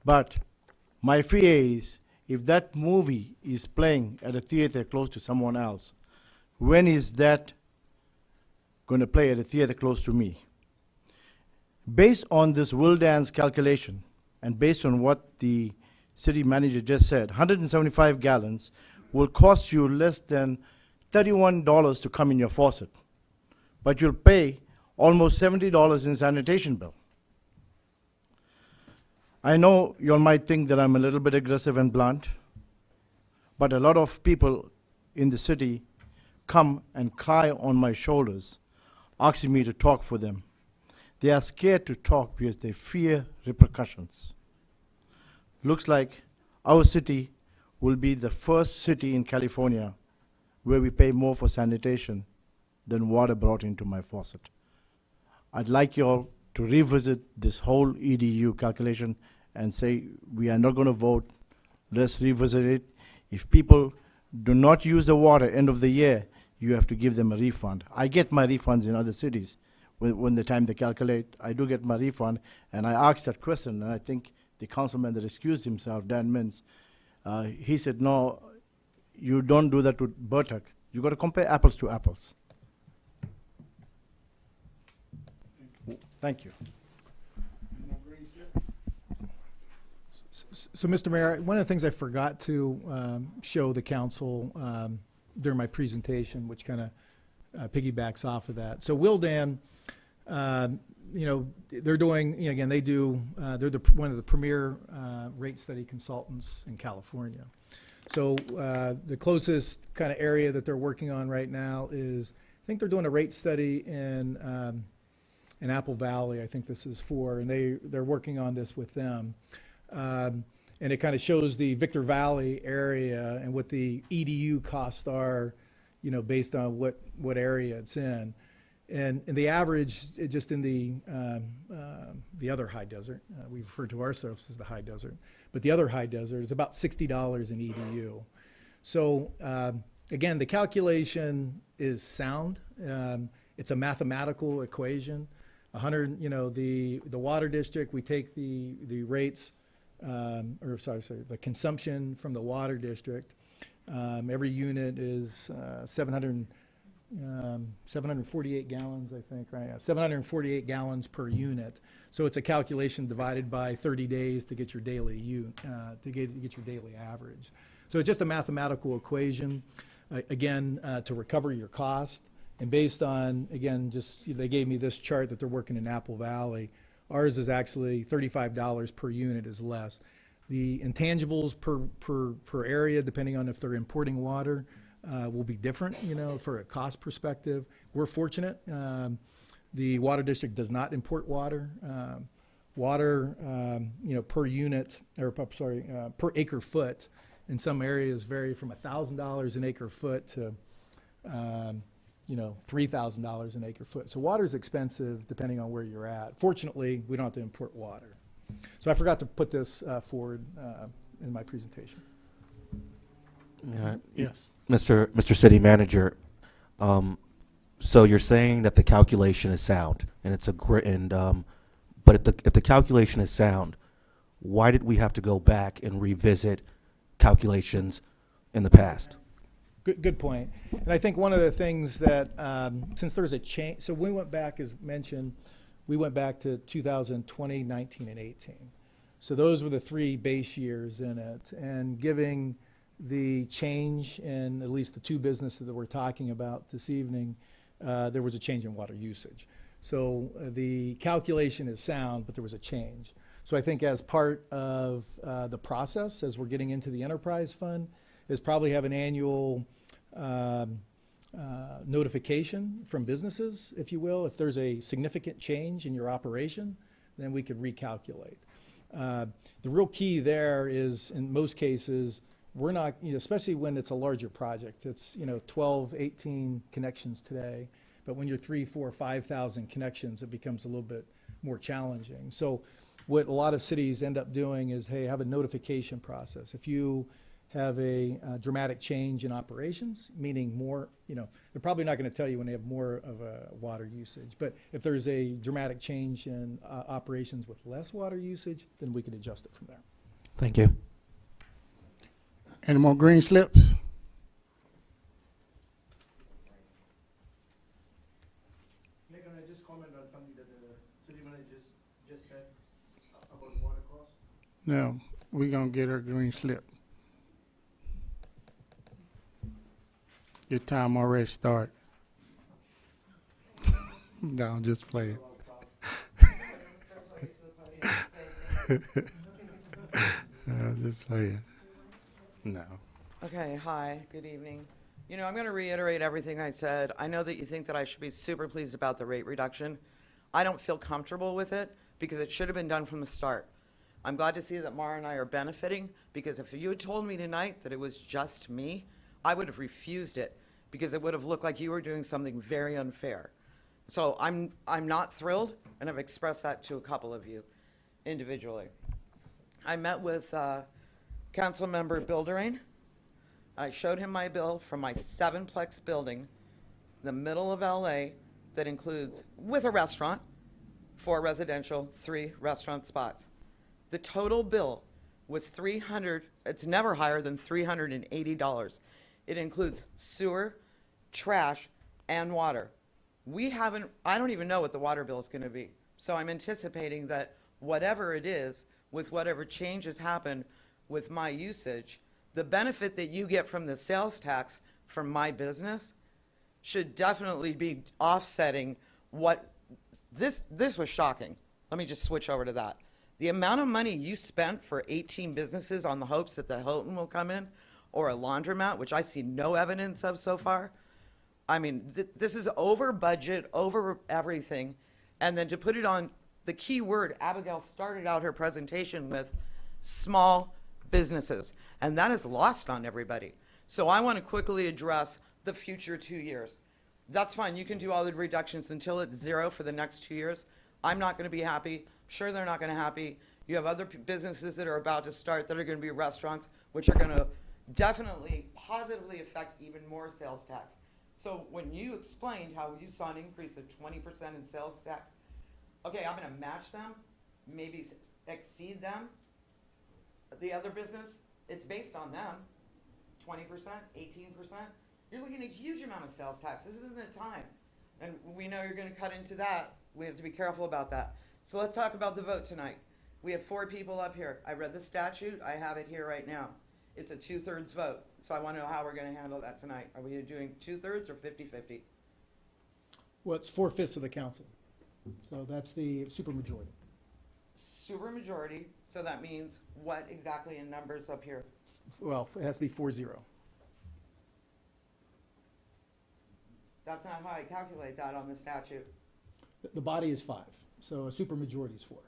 S11: but my fear is if that movie is playing at a theater close to someone else, when is that going to play at a theater close to me? Based on this Will Dan's calculation, and based on what the city manager just said, 175 gallons will cost you less than $31 to come in your faucet, but you'll pay almost $70 in sanitation bill. I know you all might think that I'm a little bit aggressive and blunt, but a lot of people in the city come and cry on my shoulders, asking me to talk for them. They are scared to talk because they fear repercussions. Looks like our city will be the first city in California where we pay more for sanitation than water brought into my faucet. I'd like you all to revisit this whole EDU calculation and say, we are not going to vote, let's revisit it. If people do not use the water end of the year, you have to give them a refund. I get my refunds in other cities. When the time they calculate, I do get my refund, and I asked that question, and I think the councilman that excused himself, Dan Mintz, he said, no, you don't do that with Burtuck. You got to compare apples to apples. Thank you.
S12: So, Mr. Mayor, one of the things I forgot to show the council during my presentation, which kind of piggybacks off of that. So Wildan, you know, they're doing, you know, again, they're one of the premier rate study consultants in California. So the closest kind of area that they're working on right now is, I think they're doing a rate study in Apple Valley, I think this is for, and they're working on this with them. And it kind of shows the Victor Valley area and what the EDU costs are, you know, based on what area it's in. And the average, just in the other high desert, we refer to ourselves as the high desert, but the other high desert is about $60 in EDU. So again, the calculation is sound. It's a mathematical equation. 100, you know, the water district, we take the rates, the consumption from the water district. Every unit is 748 gallons, I think, right? 748 gallons per unit. So it's a calculation divided by 30 days to get your daily to get your daily average. So it's just a mathematical equation, again, to recover your cost. And based on, again, just they gave me this chart that they're working in Apple Valley. Ours is actually $35 per unit is less. The intangibles per area, depending on if they're importing water, will be different, you know, for a cost perspective. We're fortunate. The water district does not import water. Water, you know, per unit, or sorry, per acre foot, in some areas vary from $1,000 an acre foot to, you know, $3,000 an acre foot. So water is expensive depending on where you're at. Fortunately, we don't have to import water. So I forgot to put this forward in my presentation.
S2: Yes.
S7: Mr. City Manager, so you're saying that the calculation is sound, and it's a great, but if the calculation is sound, why did we have to go back and revisit calculations in the past?
S12: Good point. And I think one of the things that, since there's a change, so we went back, as mentioned, we went back to 2020, 19, and 18. So those were the 3 base years in it. And giving the change in at least the 2 businesses that we're talking about this evening, there was a change in water usage. So the calculation is sound, but there was a change. So I think as part of the process, as we're getting into the enterprise fund, is probably have an annual notification from businesses, if you will. If there's a significant change in your operation, then we could recalculate. The real key there is, in most cases, we're not, you know, especially when it's a larger project, it's, you know, 12, 18 connections today, but when you're 3, 4, 5,000 connections, it becomes a little bit more challenging. So what a lot of cities end up doing is, hey, have a notification process. If you have a dramatic change in operations, meaning more, you know, they're probably not going to tell you when they have more of a water usage, but if there's a dramatic change in operations with less water usage, then we can adjust it from there.
S7: Thank you.
S2: Any more green slips?
S11: Nick, can I just comment on something that the city manager just said about water costs?
S2: No, we're going to get her green slip. Your time already started. No, I'm just playing. I'm just playing. No.
S15: Okay, hi, good evening. You know, I'm going to reiterate everything I said. I know that you think that I should be super pleased about the rate reduction. I don't feel comfortable with it because it should have been done from the start. I'm glad to see that Mara and I are benefiting, because if you had told me tonight that it was just me, I would have refused it, because it would have looked like you were doing something very unfair. So I'm not thrilled, and I've expressed that to a couple of you individually. I met with Council Member Bildering. I showed him my bill for my 7-plex building in the middle of LA that includes, with a restaurant, 4 residential, 3 restaurant spots. The total bill was $300, it's never higher than $380. It includes sewer, trash, and water. I don't even know what the water bill is going to be. So I'm anticipating that whatever it is, with whatever changes happen with my usage, the benefit that you get from the sales tax from my business should definitely be offsetting what this was shocking. Let me just switch over to that. The amount of money you spent for 18 businesses on the hopes that the Hilton will come in, or a laundromat, which I see no evidence of so far. I mean, this is over budget, over everything. And then to put it on the key word, Abigail started out her presentation with small businesses, and that is lost on everybody. So I want to quickly address the future 2 years. That's fine. You can do all the reductions until it's 0 for the next 2 years. I'm not going to be happy. I'm sure they're not going to be happy. You have other businesses that are about to start that are going to be restaurants, which are going to definitely positively affect even more sales tax. So when you explained how you saw an increase of 20% in sales tax, okay, I'm going to match them, maybe exceed them. The other business, it's based on them, 20%, 18%. You're looking at a huge amount of sales tax. This isn't the time. And we know you're going to cut into that. We have to be careful about that. So let's talk about the vote tonight. We have 4 people up here. I read the statute. I have it here right now. It's a 2/3 vote. So I want to know how we're going to handle that tonight. Are we doing 2/3 or 50-50?
S12: Well, it's 4/5 of the council. So that's the supermajority.
S15: Supermajority. So that means what exactly in numbers up here?
S12: Well, it has to be 4-0.
S15: That's not how I calculate that on the statute.
S12: The body is 5, so a supermajority is 4.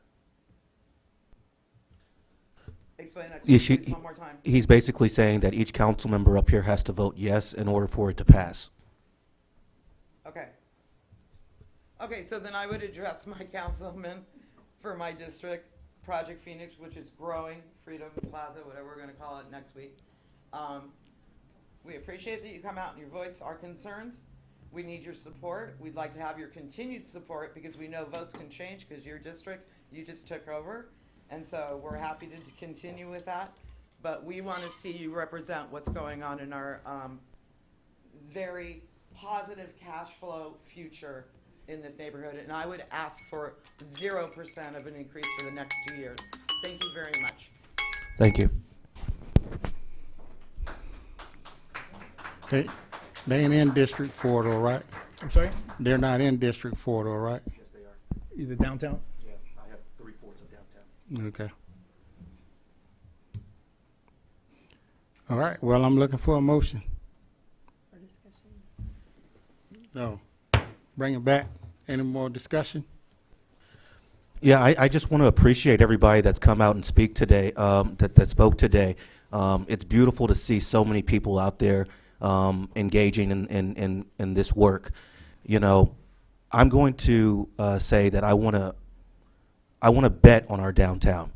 S15: Explain that to me
S7: Yeah,
S15: please one more time.
S7: he's basically saying that each council member up here has to vote yes in order for it to pass.
S15: Okay. Okay, so then I would address my councilman for my district, Project Phoenix, which is growing, Freedom Plaza, whatever we're going to call it next week. We appreciate that you come out and you voice our concerns. We need your support. We'd like to have your continued support because we know votes can change because your district, you just took over. And so we're happy to continue with that. But we want to see you represent what's going on in our very positive cash flow future in this neighborhood. And I would ask for 0% of an increase for the next 2 years. Thank you very much.
S7: Thank you.
S2: They ain't in District 4 though, right?
S12: I'm sorry?
S2: They're not in District 4 though, right?
S7: Yes, they are.
S12: Either downtown?
S7: Yeah, I have 3/4 of downtown.
S2: Okay. All right, well, I'm looking for a motion.
S4: For discussion.
S2: No. Bring it back. Any more discussion?
S7: Yeah, I just want to appreciate everybody that's come out and speak today, that spoke today. It's beautiful to see so many people out there engaging in this work. You know, I'm going to say that I want to bet on our downtown.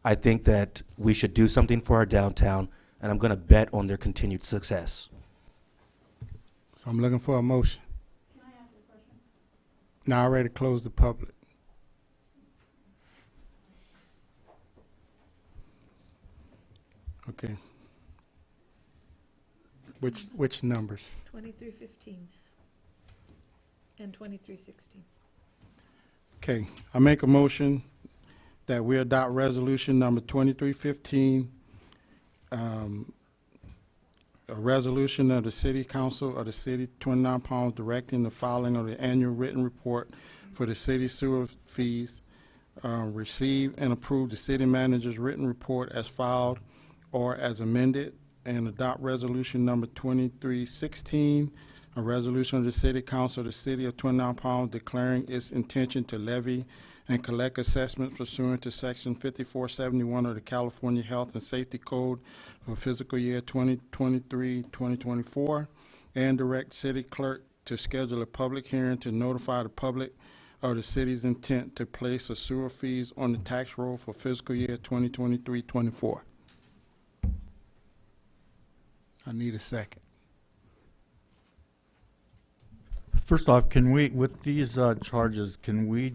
S7: I think that we should do something for our downtown, and I'm going to bet on their continued success.
S2: So I'm looking for a motion.
S14: Can I ask a question?
S2: Now I already closed the public. Okay. Which numbers?
S4: 2315 and 2316.
S2: Okay, I make a motion that we adopt resolution number 2315, a resolution of the City Council of the City 29 Palms directing the filing of the annual written report for the city sewer fees, receive and approve the city manager's written report as filed or as amended, and adopt resolution number 2316, a resolution of the City Council of the City of 29 Palms declaring its intention to levy and collect assessments pursuant to Section 5471 of the California Health and Safety Code for fiscal year 2023-2024, and direct city clerk to schedule a public hearing to notify the public of the city's intent to place a sewer fees on the tax roll for fiscal year 2023-24. I need a second.
S10: First off, can we, with these charges, can we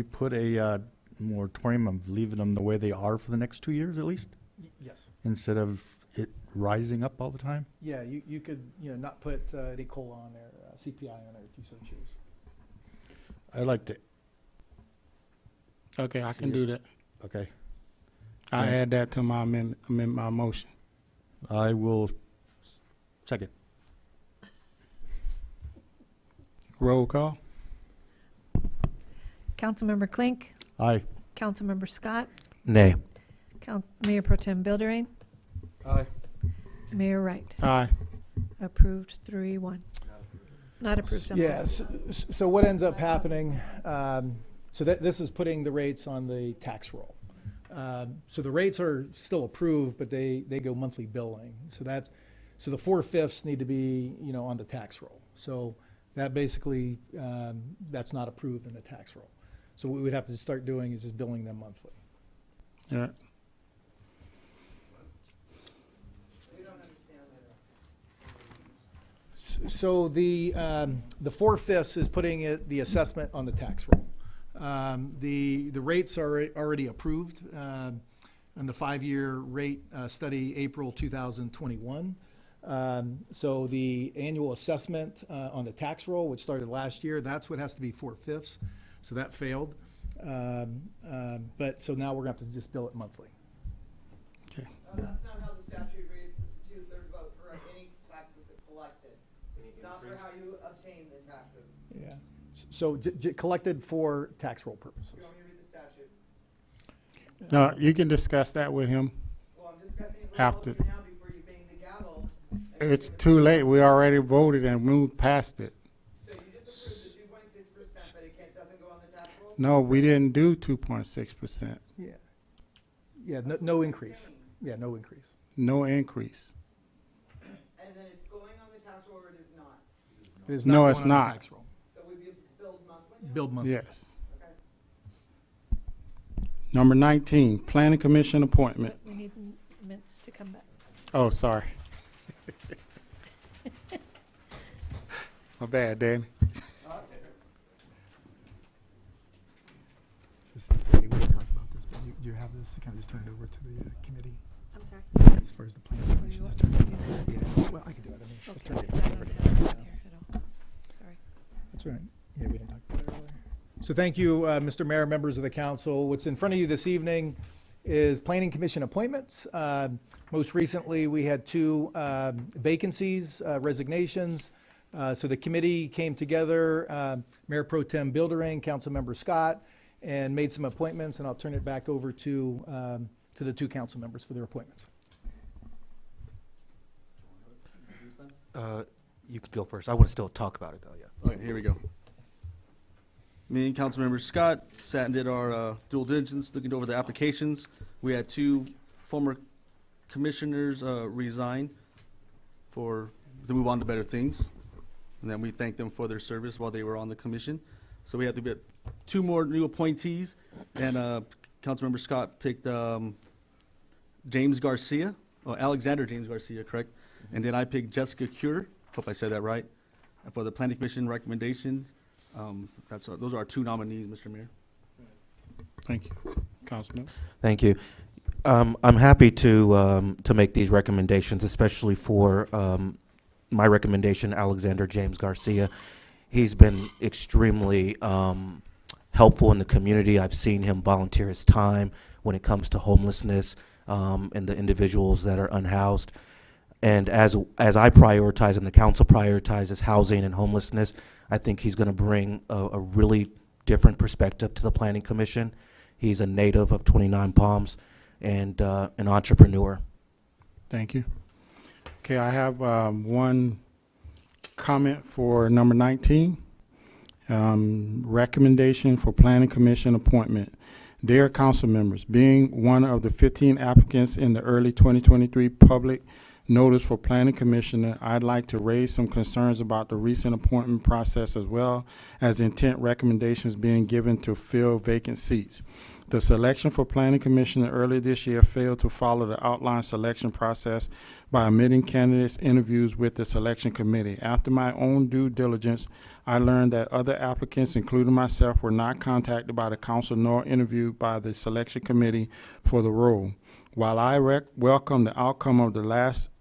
S10: put a moratorium of leaving them the way they are for the next 2 years at least,
S12: Yes.
S10: instead of it rising up all the time?
S12: Yeah, you could, not put any COLA on there, CPI on there if you so choose.
S10: I'd like to,
S2: Okay, I can do that.
S10: okay.
S2: I add that to my my motion.
S10: I will second.
S2: Roll call.
S4: Councilmember Klink,
S10: Aye.
S4: Councilmember Scott,
S7: Nay.
S4: Mayor Pro Tem Buildering,
S5: Aye.
S4: Mayor Wright.
S2: Aye.
S4: Approved 3-1. Not approved, I'm sorry.
S12: Yeah, so what ends up happening, so this is putting the rates on the tax roll. So the rates are still approved, but they go monthly billing. So the 4/5 need to be, on the tax roll. So that basically, that's not approved in the tax roll. So what we would have to start doing is just billing them monthly.
S2: Yeah.
S12: So the 4/5 is putting the assessment on the tax roll. The rates are already approved in the 5-year rate study, April 2021. So the annual assessment on the tax roll, which started last year, that's what has to be 4/5. So that failed. But so now we're going to have to just bill it monthly.
S2: Okay.
S15: That's not how the statute reads. It's a 2/3 vote for any taxes that collected, not for how you obtain the taxes.
S12: Yeah. So collected for tax roll
S15: You
S12: purposes.
S15: want me to read the statute?
S2: No, you can discuss that with him.
S15: Well, I'm discussing it with
S2: After.
S15: all of you now before you bang the gavel.
S2: It's too late. We already voted and moved past it.
S15: So you just approved the 2.6%, but it doesn't go on the tax roll?
S2: No, we didn't do 2.6%.
S12: Yeah. Yeah, no increase. Yeah, no increase.
S2: No increase.
S15: And then it's going on the tax roll or it is not?
S12: It is
S2: No,
S12: not
S2: it's
S12: going on the
S2: not.
S12: tax roll.
S15: So we billed monthly?
S12: Billed monthly.
S2: Yes.
S15: Okay.
S2: Number 19, Planning Commission appointment.
S4: We need minutes to come back.
S2: Oh, sorry. My bad, Danny.
S12: Cindy, we didn't talk about this, but you have this, kind of just turn it over to the committee
S4: I'm sorry.
S12: as far as the planning commission. Just turn it over. Yeah, well, I can do it. I mean, just turn
S4: Okay,
S12: it
S4: 'cause I
S12: over.
S4: don't have it here at all. Sorry.
S12: That's right. Yeah, we didn't talk about it earlier. So thank you, Mr. Mayor, members of the council. What's in front of you this evening is planning commission appointments. Most recently, we had 2 vacancies, resignations. So the committee came together, Mayor Pro Tem Buildering, Councilmember Scott, and made some appointments, and I'll turn it back over to the 2 council members for their appointments.
S7: You can go first. I want to still talk about it, though, yeah.
S5: Okay, here we go. Me and Councilmember Scott sat and did our due diligence, looking over the applications. We had 2 former commissioners resign to move on to better things. And then we thanked them for their service while they were on the commission. So we had to get 2 more new appointees. And Councilmember Scott picked James Garcia, Alexander James Garcia, correct? And then I picked Jessica Cure, hope I said that right, for the Planning Commission recommendations. Those are our 2 nominees, Mr. Mayor.
S2: Thank you. Councilman.
S7: Thank you. I'm happy to make these recommendations, especially for my recommendation, Alexander James Garcia. He's been extremely helpful in the community. I've seen him volunteer his time when it comes to homelessness and the individuals that are unhoused. And as I prioritize and the council prioritizes housing and homelessness, I think he's going to bring a really different perspective to the Planning Commission. He's a native of 29 Palms and an entrepreneur.
S2: Thank you. Okay, I have one comment for number 19. Recommendation for Planning Commission appointment. Dear council members, being one of the 15 applicants in the early 2023 public notice for Planning Commissioner, I'd like to raise some concerns about the recent appointment process as well as intent recommendations being given to fill vacant seats. The selection for Planning Commissioner earlier this year failed to follow the outlined selection process by omitting candidates' interviews with the selection committee. After my own due diligence, I learned that other applicants, including myself, were not contacted by the council nor interviewed by the selection committee for the role. While I welcome the outcome of the last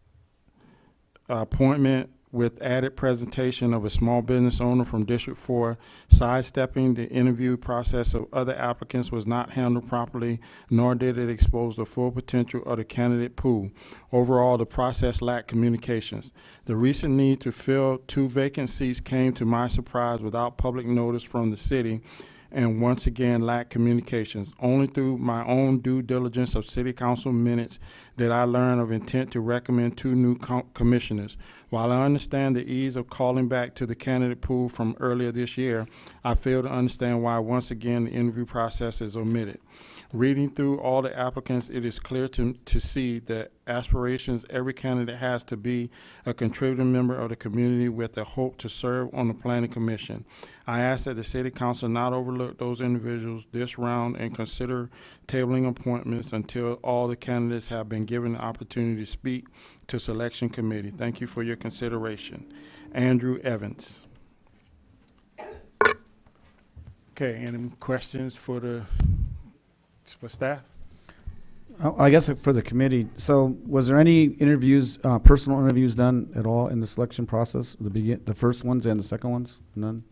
S2: appointment with added presentation of a small business owner from District 4, sidestepping the interview process of other applicants was not handled properly, nor did it expose the full potential of the candidate pool. Overall, the process lacked communications. The recent need to fill 2 vacant seats came to my surprise without public notice from the city, and once again lacked communications. Only through my own due diligence of city council minutes did I learn of intent to recommend 2 new commissioners. While I understand the ease of calling back to the candidate pool from earlier this year, I fail to understand why once again the interview process is omitted. Reading through all the applicants, it is clear to see the aspirations every candidate has to be a contributing member of the community with the hope to serve on the Planning Commission. I ask that the City Council not overlook those individuals this round and consider tabling appointments until all the candidates have been given the opportunity to speak to Selection Committee. Thank you for your consideration. Andrew Evans. Okay, any questions for staff?
S9: I guess for the committee, so was there any interviews, personal interviews done at all in the selection process? The first ones and the second ones? None?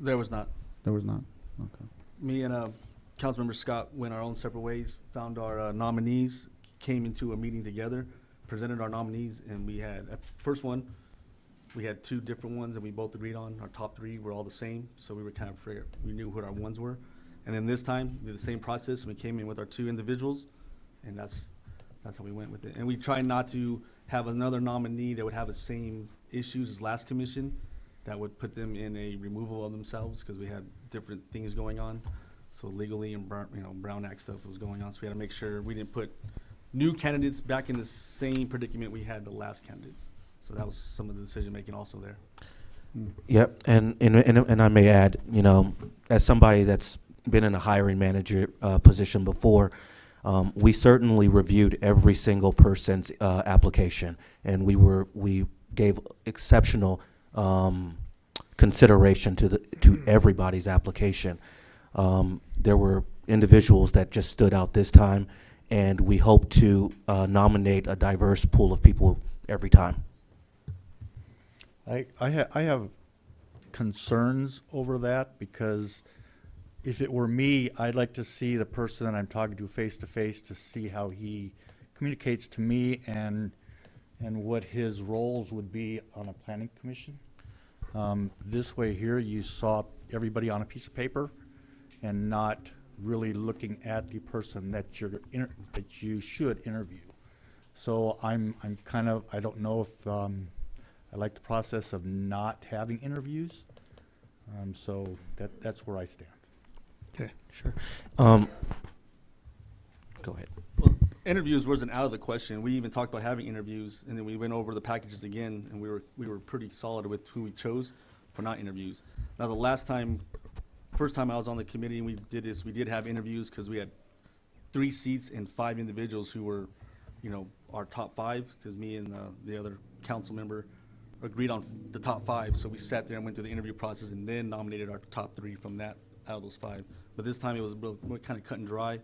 S5: There was not.
S9: There was not? Okay.
S5: Me and Councilmember Scott went our own separate ways, found our nominees, came into a meeting together, presented our nominees, and we had, at the first one, we had 2 different ones that we both agreed on. Our top 3 were all the same, so we were kind of we knew what our ones were. And then this time, we did the same process, and we came in with our 2 individuals, and that's how we went with it. And we tried not to have another nominee that would have the same issues as last commission, that would put them in a removal of themselves, because we had different things going on. So legally and Brown Act stuff was going on, so we had to make sure we didn't put new candidates back in the same predicament we had the last candidates. So that was some of the decision-making also there.
S7: Yep, and I may add, as somebody that's been in a hiring manager position before, we certainly reviewed every single person's application, and we gave exceptional consideration to everybody's application. There were individuals that just stood out this time, and we hope to nominate a diverse pool of people every time.
S10: I have concerns over that, because if it were me, I'd like to see the person that I'm talking to face to see how he communicates to me and what his roles would be on a planning commission. This way here, you saw everybody on a piece of paper and not really looking at the person that you should interview. So I'm kind of, I don't know if I like the process of not having interviews. So that's where I stand.
S7: Okay, sure. Go ahead.
S5: Well, interviews wasn't out of the question. We even talked about having interviews, and then we went over the packages again, and we were pretty solid with who we chose for not interviews. Now, first time I was on the committee and we did this, we did have interviews, because we had 3 seats and 5 individuals who were, our top 5, because me and the other council member agreed on the top 5. So we sat there and went through the interview process and then nominated our top 3 from that out of those 5. But this time it was kind of cut and dry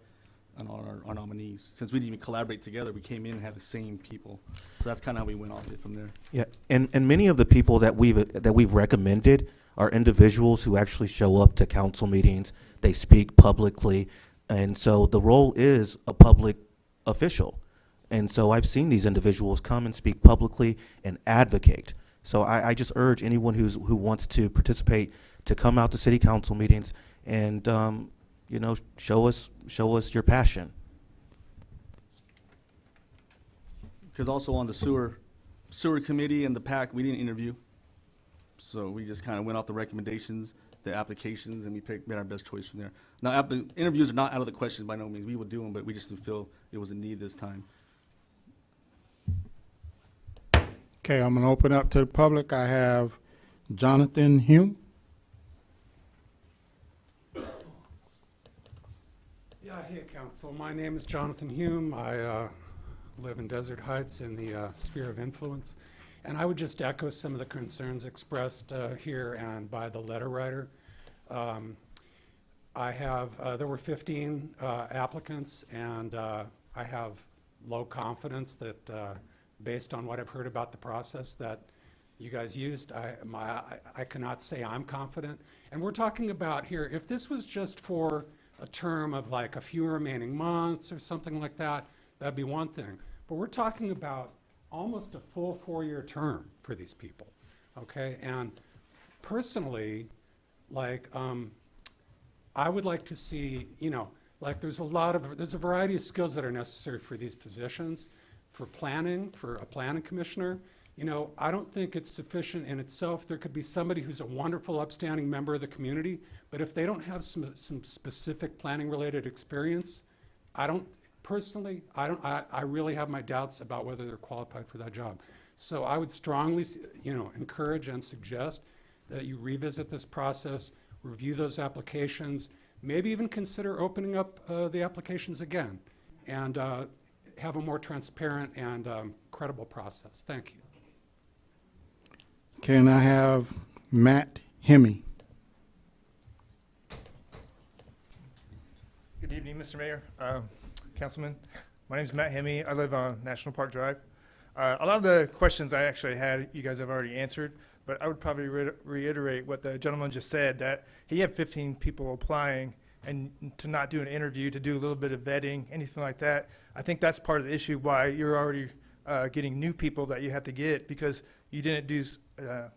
S5: on our nominees. Since we didn't even collaborate together, we came in and had the same people. So that's kind of how we went off it from there.
S7: Yeah, and many of the people that we've recommended are individuals who actually show up to council meetings. They speak publicly, and so the role is a public official. And so I've seen these individuals come and speak publicly and advocate. So I just urge anyone who wants to participate to come out to city council meetings and show us your passion.
S5: Because also on the sewer sewer committee and the PAC, we didn't interview. So we just kind of went off the recommendations, the applications, and we made our best choice from there. Now, interviews are not out of the question by no means. We will do them, but we just didn't feel it was a need this time.
S2: Okay, I'm going to open up to the public. I have Jonathan Hume.
S16: Yeah, hey, Council. My name is Jonathan Hume. I live in Desert Heights in the sphere of influence. And I would just echo some of the concerns expressed here and by the letter writer. There were 15 applicants, and I have low confidence that based on what I've heard about the process that you guys used, I cannot say I'm confident. And we're talking about here, if this was just for a term of like a few remaining months or something like that, that'd be one thing. But we're talking about almost a full 4-year term for these people, okay? And personally, like, I would like to see, you know, like there's a variety of skills that are necessary for these positions. For planning, for a planning commissioner, you know, I don't think it's sufficient in itself. There could be somebody who's a wonderful, upstanding member of the community, but if they don't have some specific planning-related experience, I really have my doubts about whether they're qualified for that job. So I would strongly, you know, encourage and suggest that you revisit this process, review those applications, maybe even consider opening up the applications again, and have a more transparent and credible process. Thank you.
S2: Can I have Matt Hemme?
S17: Good evening, Mr. Mayor, Councilman. My name is Matt Hemme. I live on National Park Drive. A lot of the questions I actually had, you guys have already answered, but I would probably reiterate what the gentleman just said, that he had 15 people applying, and to not do an interview, to do a little bit of vetting, anything like that. I think that's part of the issue why you're already getting new people that you have to get, because you didn't do a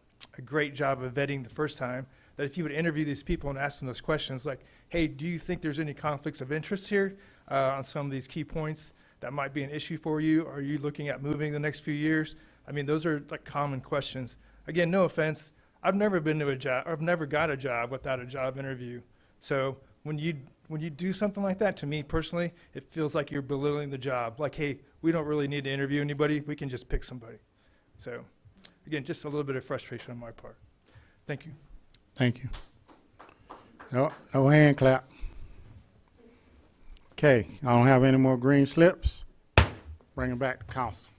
S17: great job of vetting the first time. That if you would interview these people and ask them those questions like, hey, do you think there's any conflicts of interest here on some of these key points that might be an issue for you? Are you looking at moving the next few years? I mean, those are like common questions. Again, no offense. I've never been to a job, I've never got a job without a job interview. So when you do something like that, to me personally, it feels like you're belittling the job. Like, hey, we don't really need to interview anybody. We can just pick somebody. So, again, just a little bit of frustration on my part. Thank you.
S2: Thank you. No hand clap. Okay, I don't have any more green slips. Bring it back to council.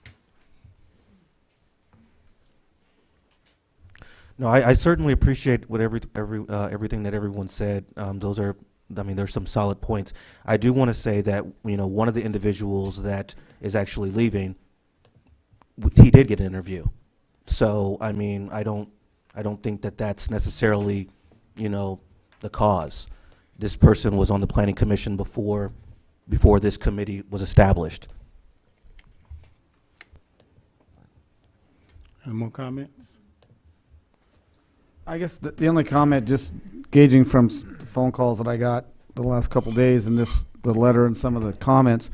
S7: No, I certainly appreciate what everything that everyone said. Those are, I mean, there's some solid points. I do want to say that, you know, one of the individuals that is actually leaving, he did get an interview. So, I mean, I don't think that that's necessarily, you know, the cause. This person was on the planning commission before this committee was established.
S2: Any more comments?
S9: I guess the only comment, just gauging from the phone calls that I got the last couple of days and the letter and some of the comments,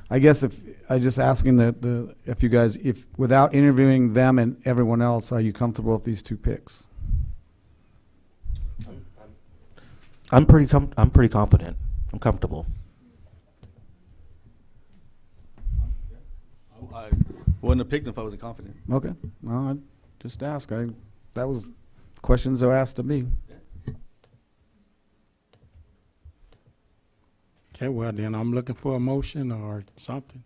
S9: I guess if I just asking if you guys, if without interviewing them and everyone else, are you comfortable with these two picks?
S7: I'm pretty confident. I'm comfortable.
S5: I wouldn't have picked them if I wasn't confident.
S9: Okay. Well, I just ask. That was questions that were asked of me.
S2: Okay, well then I'm looking for a motion or something.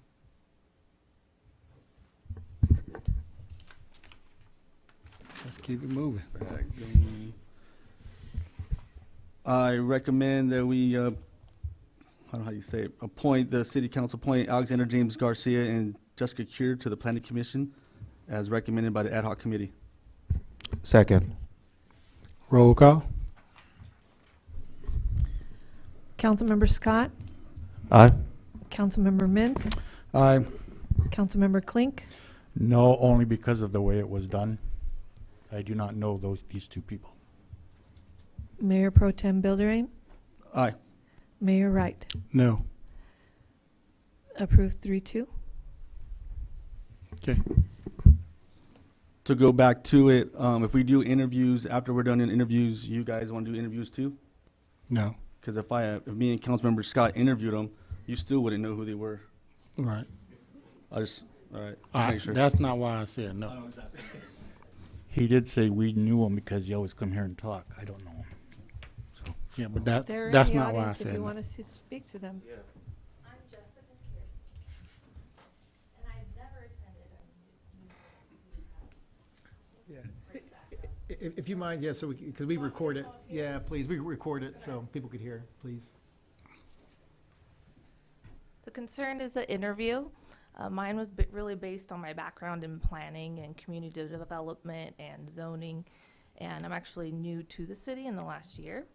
S2: Let's keep it moving.
S5: I recommend that we, I don't know how you say it, appoint the city council, appoint Alexander James Garcia and Jessica Cure to the planning commission as recommended by the ad hoc committee.
S7: Second.
S2: Roll call.
S4: Councilmember Scott,
S7: Aye.
S4: Councilmember Mintz,
S9: Aye.
S4: Councilmember Klink,
S10: No, only because of the way it was done. I do not know these two people.
S4: Mayor Pro Tem Bilderain,
S5: Aye.
S4: Mayor Wright.
S2: No.
S4: Approved 3-2.
S2: Okay.
S9: to go back to it, if we do interviews, after we're done in interviews, you guys want to do interviews too?
S2: No.
S9: Because if me and Councilmember Scott interviewed them, you still wouldn't know who they were.
S2: Right.
S9: All right. Just make sure.
S2: That's not why I said no.
S10: He did say we knew him because you always come here and talk. I don't know him. So.
S2: Yeah, but
S4: They're
S2: that's
S4: in the
S2: not why I
S4: audience if
S2: said
S4: you
S2: no.
S4: want to speak to them.
S14: I'm Jessica Kier, and I've never attended
S12: Yeah. If you mind, yeah, so because we record it. Yeah, please, we record it so people could hear, please.
S18: The concern is the interview. Mine was really based on my background in planning and community development and zoning. And I'm actually new to the city in the last year.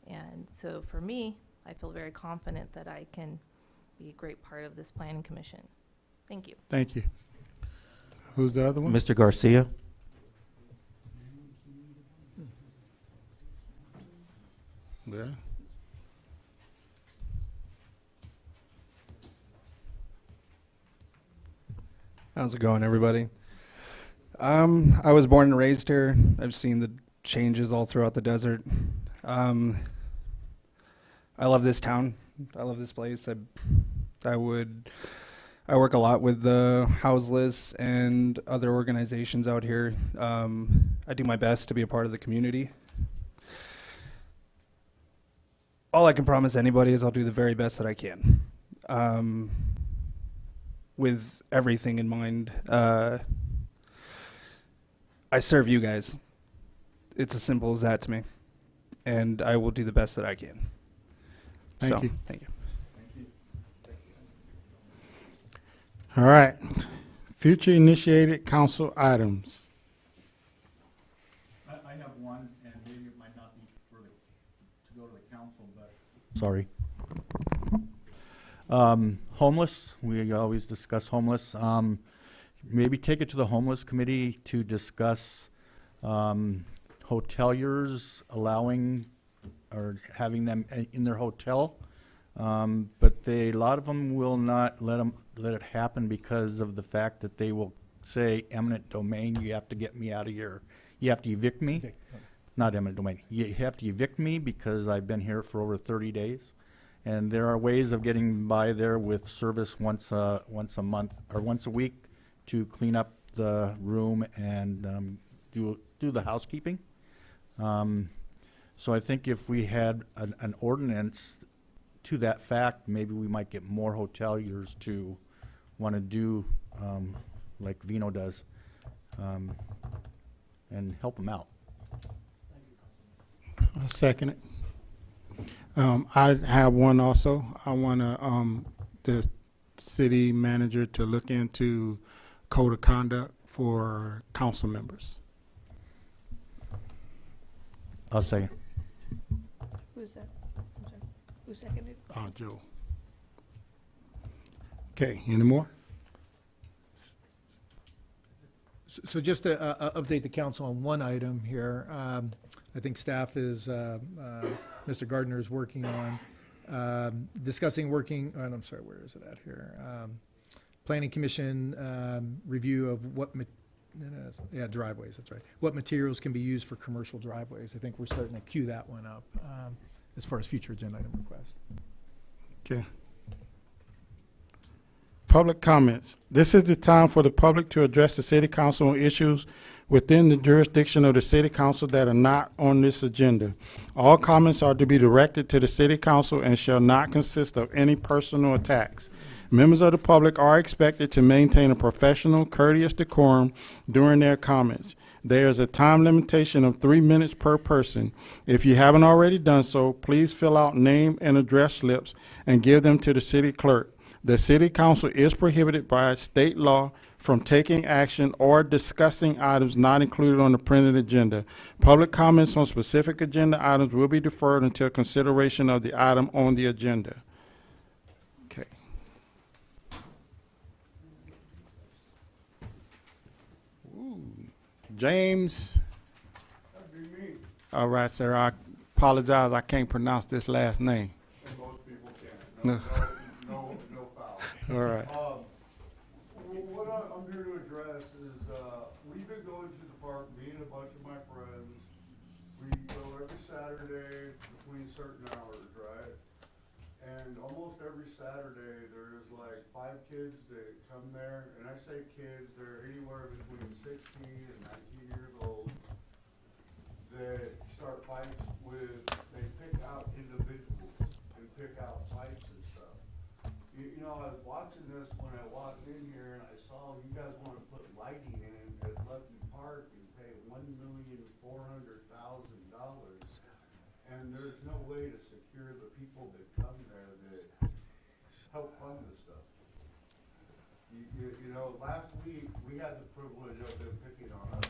S18: And so for me, I feel very confident that I can be a great part of this planning commission. Thank you.
S2: Thank you. Who's the other one?
S7: Mr. Garcia?
S2: Yeah.
S19: How's it going, everybody? I was born and raised here. I've seen the changes all throughout the desert. I love this town. I love this place. I work a lot with the houseless and other organizations out here. I do my best to be a part of the community. All I can promise anybody is I'll do the very best that I can. With everything in mind. I serve you guys. It's as simple as that to me. And I will do the best that I can.
S2: Thank you.
S19: Thank you.
S2: All right. Future initiated council items.
S10: I have one, and maybe it might not be for to go to the council, but. Sorry. Homeless, we always discuss homeless. Maybe take it to the homeless committee to discuss hoteliers allowing or having them in their hotel. But a lot of them will not let it happen because of the fact that they will say eminent domain, you have to get me out of here. You have to evict me. Not eminent domain. You have to evict me because I've been here for over 30 days. And there are ways of getting by there with service once a month or once a week to clean up the room and do the housekeeping. So I think if we had an ordinance to that fact, maybe we might get more hoteliers to want to do like Vino does and help them out.
S2: I'll second it. I have one also. I want the city manager to look into code of conduct for council members.
S10: I'll second.
S4: Who's that? I'm sorry. Who seconded?
S2: Joe. Okay, any more?
S12: So just to update the council on one item here, I think staff is, Mr. Gardner is working on discussing working, I'm sorry, where is it at here? Planning Commission review of what, driveways, that's right. What materials can be used for commercial driveways. I think we're starting to queue that one up as far as future agenda item request.
S2: Okay. Public comments. This is the time for the public to address the city council on issues within the jurisdiction of the city council that are not on this agenda. All comments are to be directed to the city council and shall not consist of any personal attacks. Members of the public are expected to maintain a professional, courteous decorum during their comments. There is a time limitation of 3 minutes per person. If you haven't already done so, please fill out name and address slips and give them to the city clerk. The city council is prohibited by state law from taking action or discussing items not included on the printed agenda. Public comments on specific agenda items will be deferred until consideration of the item on the agenda. Okay. Ooh. James. All right, sir. I apologize. I can't pronounce this last name.
S20: Most people can. No foul.
S2: All right.
S20: What I'm here to address is, we've we've been going to the park, me and a bunch of my friends. We go every Saturday between certain hours, right? And almost every Saturday, there is like 5 kids that come there, and I say kids, they're anywhere between 16 and 19 years old, that start fights with, they pick out individuals and pick out fights and stuff. You know, I was watching this when I walked in here, and I saw you guys want to put lighting in at Lucky Park and pay $1,400,000, and there's no way to secure the people that come there that help fund this stuff. You know, last week, we had the privilege of them picking on us.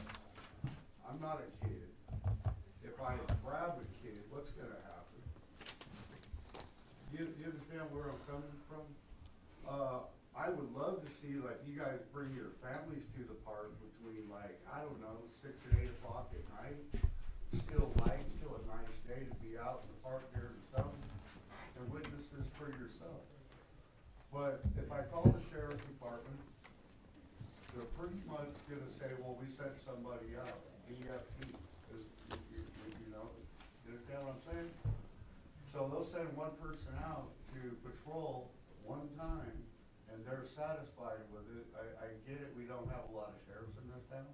S20: I'm not a kid. If I grab a kid, what's gonna happen? You understand where I'm coming from? I would love to see, like, you guys bring your families to the park between, like, I don't know, 6 and 8 o'clock at night. Still light, still a nice day to be out in the park during the summer and witness this for yourself. But if I call the sheriff's department, they're pretty much gonna say, well, we sent somebody out, DFP, you know, you understand what I'm saying? So they'll send one person out to patrol one time, and they're satisfied with it. I get it, we don't have a lot of sheriffs in this town.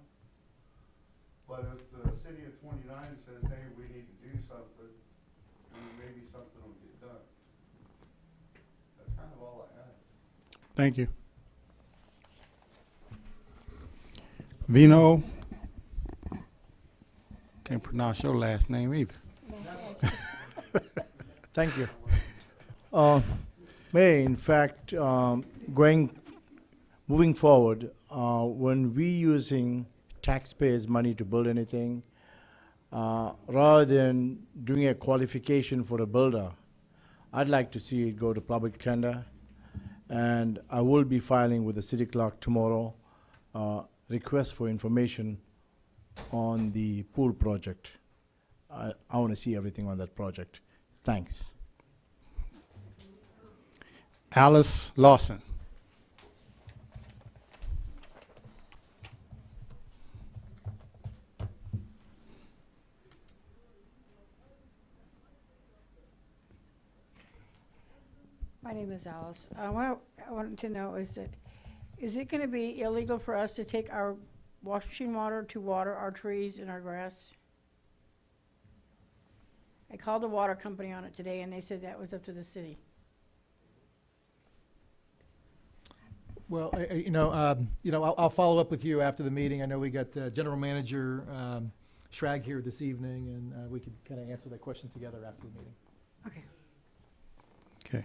S20: But if the city of 29 says, hey, we need to do something, then maybe something will get done. That's kind of all I have.
S2: Thank you. Vino, can't pronounce your last name either.
S11: Thank you. Mayor, in fact, moving forward, when we using taxpayers' money to build anything, rather than doing a qualification for a builder, I'd like to see it go to public tender, and I will be filing with the city clerk tomorrow request for information on the pool project. I want to see everything on that project. Thanks.
S2: Alice Lawson.
S21: My name is Alice. I wanted to know is it going to be illegal for us to take our washing water to water our trees and our grass? I called the water company on it today, and they said that was up to the city.
S12: Well, I'll follow up with you after the meeting. I know we got General Manager Schrag here this evening, and we could kind of answer that question together after the meeting.
S21: Okay.
S2: Okay.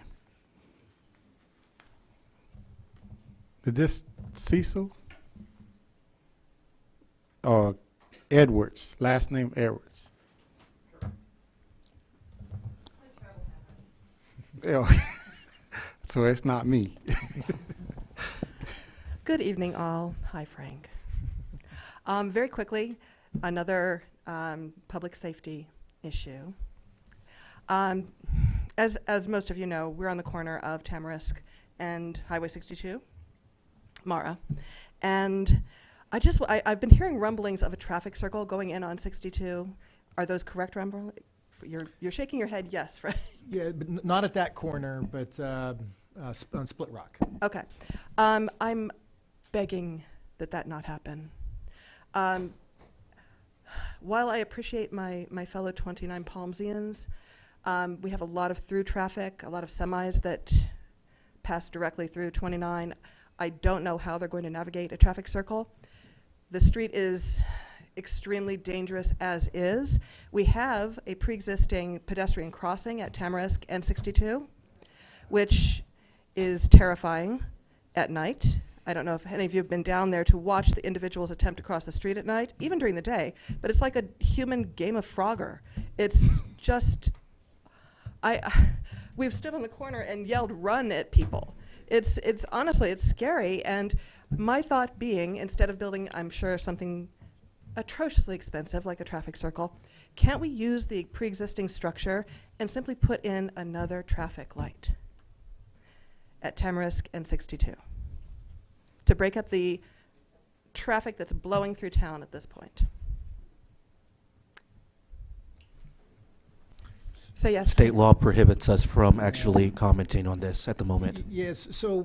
S2: Is this Cecil? Or Edwards, last name Edwards? Yeah. So it's not me.
S22: Good evening, all. Hi, Frank. Very quickly, another public safety issue. As most of you know, we're on the corner of Tamarisk and Highway 62, Mara, and I've been hearing rumblings of a traffic circle going in on 62. Are those correct rumblings? You're shaking your head, yes, right?
S12: Yeah, but not at that corner, but on Split Rock.
S22: Okay. I'm begging that not happen. While I appreciate my fellow 29 Palmsians, we have a lot of through traffic, a lot of semis that pass directly through 29. I don't know how they're going to navigate a traffic circle. The street is extremely dangerous as is. We have a pre-existing pedestrian crossing at Tamarisk and 62, which is terrifying at night. I don't know if any of you have been down there to watch the individuals attempt to cross the street at night, even during the day, but it's like a human game of Frogger. It's just, we've stood on the corner and yelled run at people. It's honestly, it's scary, and my thought being, instead of building, I'm sure, something atrociously expensive like a traffic circle, can't we use the pre-existing structure and simply put in another traffic light at Tamarisk and 62 to break up the traffic that's blowing through town at this point. So yes.
S7: State law prohibits us from actually commenting on this at the moment.
S12: Yes, so,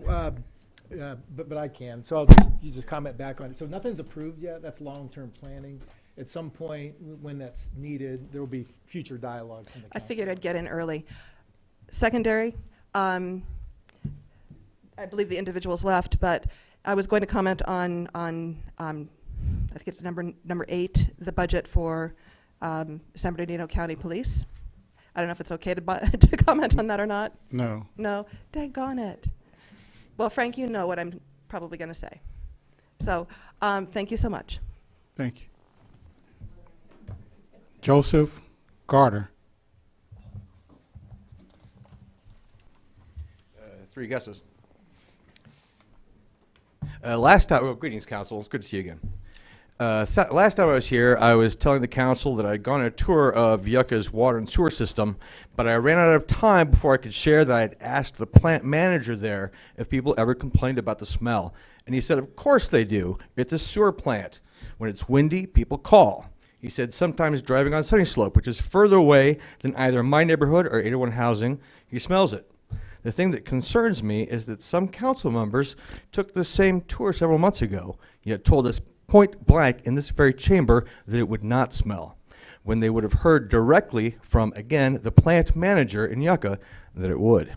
S12: but I can. So you just comment back on it. So nothing's approved yet. That's long-term planning. At some point, when that's needed, there will be future dialogue from the
S22: I
S12: council.
S22: figured I'd get in early. Secondary, I believe the individuals left, but I was going to comment on I think it's number 8, the budget for San Bernardino County Police. I don't know if it's okay to, to comment on that or not.
S2: No.
S22: No, daggone it. Well, Frank, you know what I'm probably going to say. So, thank you so much.
S2: Thank you. Joseph Carter.
S1: 3 guesses. Last time, well, greetings, council. It's good to see you again. Last time I was here, I was telling the council that I'd gone on a tour of Yucca's water and sewer system, but I ran out of time before I could share that I had asked the plant manager there if people ever complained about the smell. And he said, of course they do. It's a sewer plant. When it's windy, people call. He said sometimes driving on Sunny Slope, which is further away than either my neighborhood or 801 housing, he smells it. The thing that concerns me is that some council members took the same tour several months ago, yet told us point blank in this very chamber that it would not smell, when they would have heard directly from, again, the plant manager in Yucca that it would.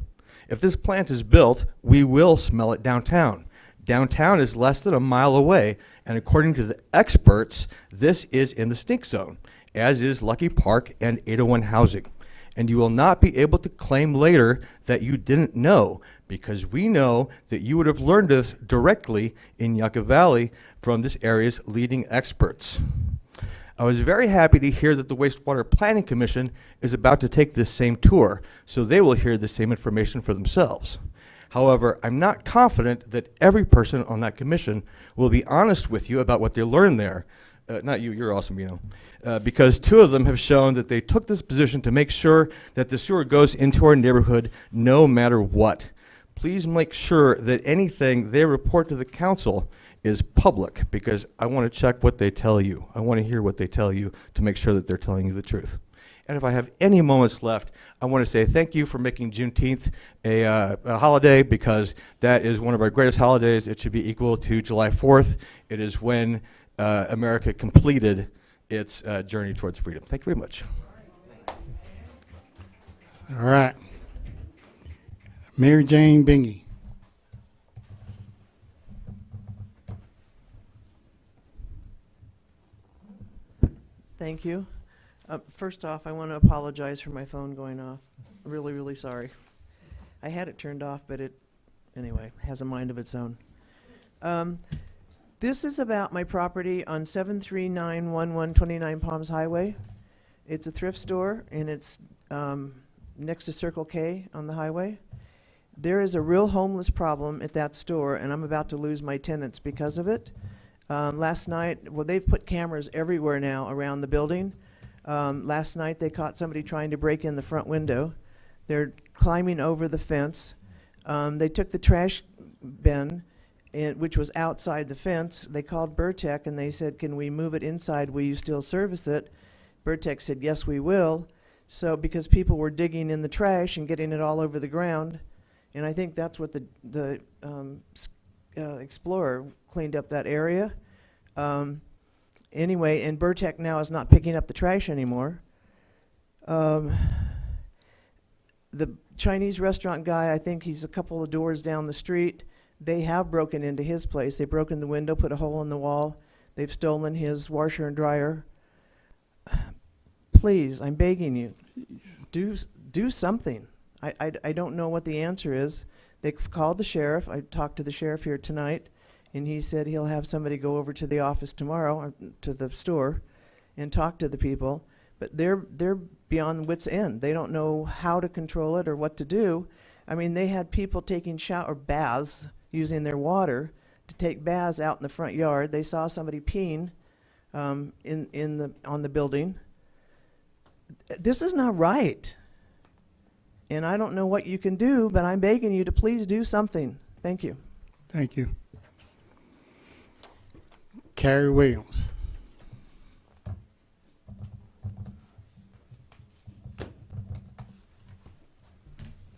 S1: If this plant is built, we will smell it downtown. Downtown is less than a mile away, and according to the experts, this is in the stink zone, as is Lucky Park and 801 housing. And you will not be able to claim later that you didn't know, because we know that you would have learned this directly in Yucca Valley from this area's leading experts. I was very happy to hear that the Wastewater Planning Commission is about to take this same tour, so they will hear the same information for themselves. However, I'm not confident that every person on that commission will be honest with you about what they learned there. Not you, you're awesome, you know. Because 2 of them have shown that they took this position to make sure that the sewer goes into our neighborhood no matter what. Please make sure that anything they report to the council is public, because I want to check what they tell you. I want to hear what they tell you to make sure that they're telling you the truth. And if I have any moments left, I want to say thank you for making Juneteenth a holiday, because that is one of our greatest holidays. It should be equal to July 4th. It is when America completed its journey towards freedom. Thank you very much.
S2: All right. Mary Jane Bingy.
S3: Thank you. First off, I want to apologize for my phone going off. Really, really sorry. I had it turned off, but it, anyway, has a mind of its own. This is about my property on 73911 29 Palms Highway. It's a thrift store, and it's next to Circle K on the highway. There is a real homeless problem at that store, and I'm about to lose my tenants because of it. Last night, well, they've put cameras everywhere now around the building. Last night, they caught somebody trying to break in the front window. They're climbing over the fence. They took the trash bin, which was outside the fence. They called Burtec, and they said, can we move it inside? Will you still service it? Burtec said, yes, we will. So, because people were digging in the trash and getting it all over the ground, and I think that's what the Explorer cleaned up that area. Anyway, and Burtec now is not picking up the trash anymore. The Chinese restaurant guy, I think he's a couple of doors down the street. They have broken into his place. They've broken the window, put a hole in the wall. They've stolen his washer and dryer. Please, I'm begging you, do something. I don't know what the answer is. They've called the sheriff. I talked to the sheriff here tonight, and he said he'll have somebody go over to the office tomorrow, to the store, and talk to the people. But they're beyond wit's end. They don't know how to control it or what to do. I mean, they had people taking shower baths, using their water to take baths out in the front yard. They saw somebody peeing on the building. This is not right. And I don't know what you can do, but I'm begging you to please do something. Thank you.
S2: Thank you. Carrie Williams.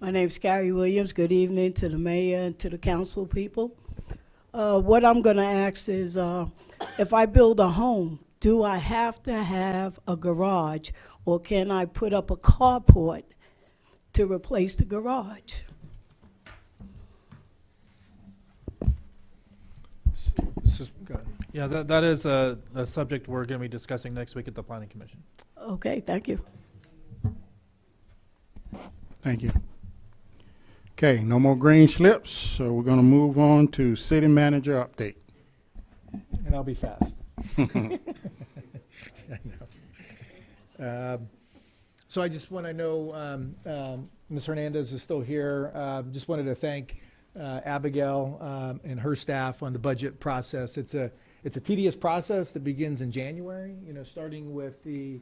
S6: My name's Carrie Williams. Good evening to the mayor and to the council people. What I'm going to ask is, if I build a home, do I have to have a garage, or can I put up a carport to replace the garage?
S13: Yeah, that is a subject we're going to be discussing next week at the Planning Commission.
S6: Okay, thank you.
S2: Thank you. Okay, no more green slips, so we're going to move on to city manager update.
S12: And I'll be fast. I know. So I just want to know, Ms. Hernandez is still here. Just wanted to thank Abigail and her staff on the budget process. It's a tedious process that begins in January, starting with the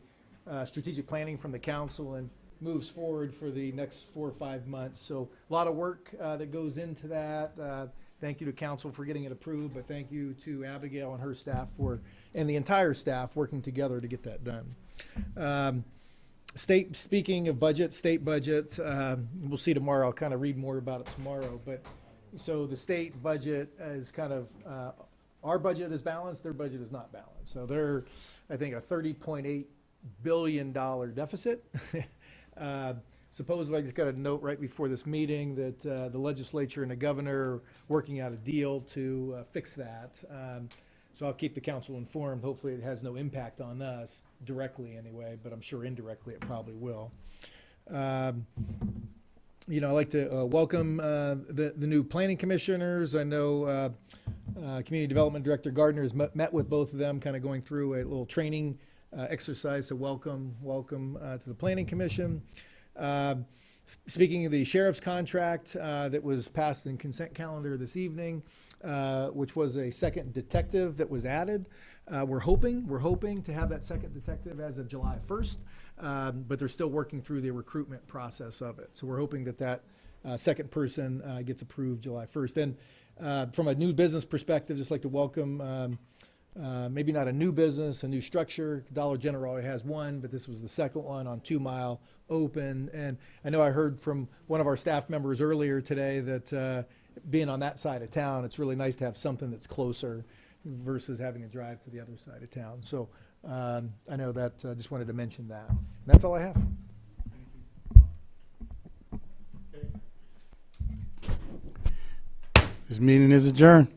S12: strategic planning from the council and moves forward for the next 4 or 5 months. So a lot of work that goes into that. Thank you to council for getting it approved, but thank you to Abigail and her staff and the entire staff working together to get that done. Speaking of budget, state budget, we'll see tomorrow. I'll kind of read more about it tomorrow. But so the state budget is kind of, our budget is balanced, their budget is not balanced. So they're, I think, a $30.8 billion deficit. Supposedly, I just got a note right before this meeting that the legislature and the governor are working out a deal to fix that. So I'll keep the council informed. Hopefully it has no impact on us directly anyway, but I'm sure indirectly it probably will. I'd like to welcome the new planning commissioners. I know Community Development Director Gardner has met with both of them, kind of going through a little training exercise. So welcome to the Planning Commission. Speaking of the sheriff's contract that was passed in consent calendar this evening, which was a second detective that was added. We're hoping to have that second detective as of July 1st, but they're still working through the recruitment process of it. So we're hoping that second person gets approved July 1st. And from a new business perspective, just like to welcome maybe not a new business, a new structure. Dollar General already has one, but this was the second one on 2 Mile open. And I know I heard from one of our staff members earlier today that being on that side of town, it's really nice to have something that's closer versus having to drive to the other side of town. So I know that, just wanted to mention that. And that's all I have.
S2: This meeting is adjourned.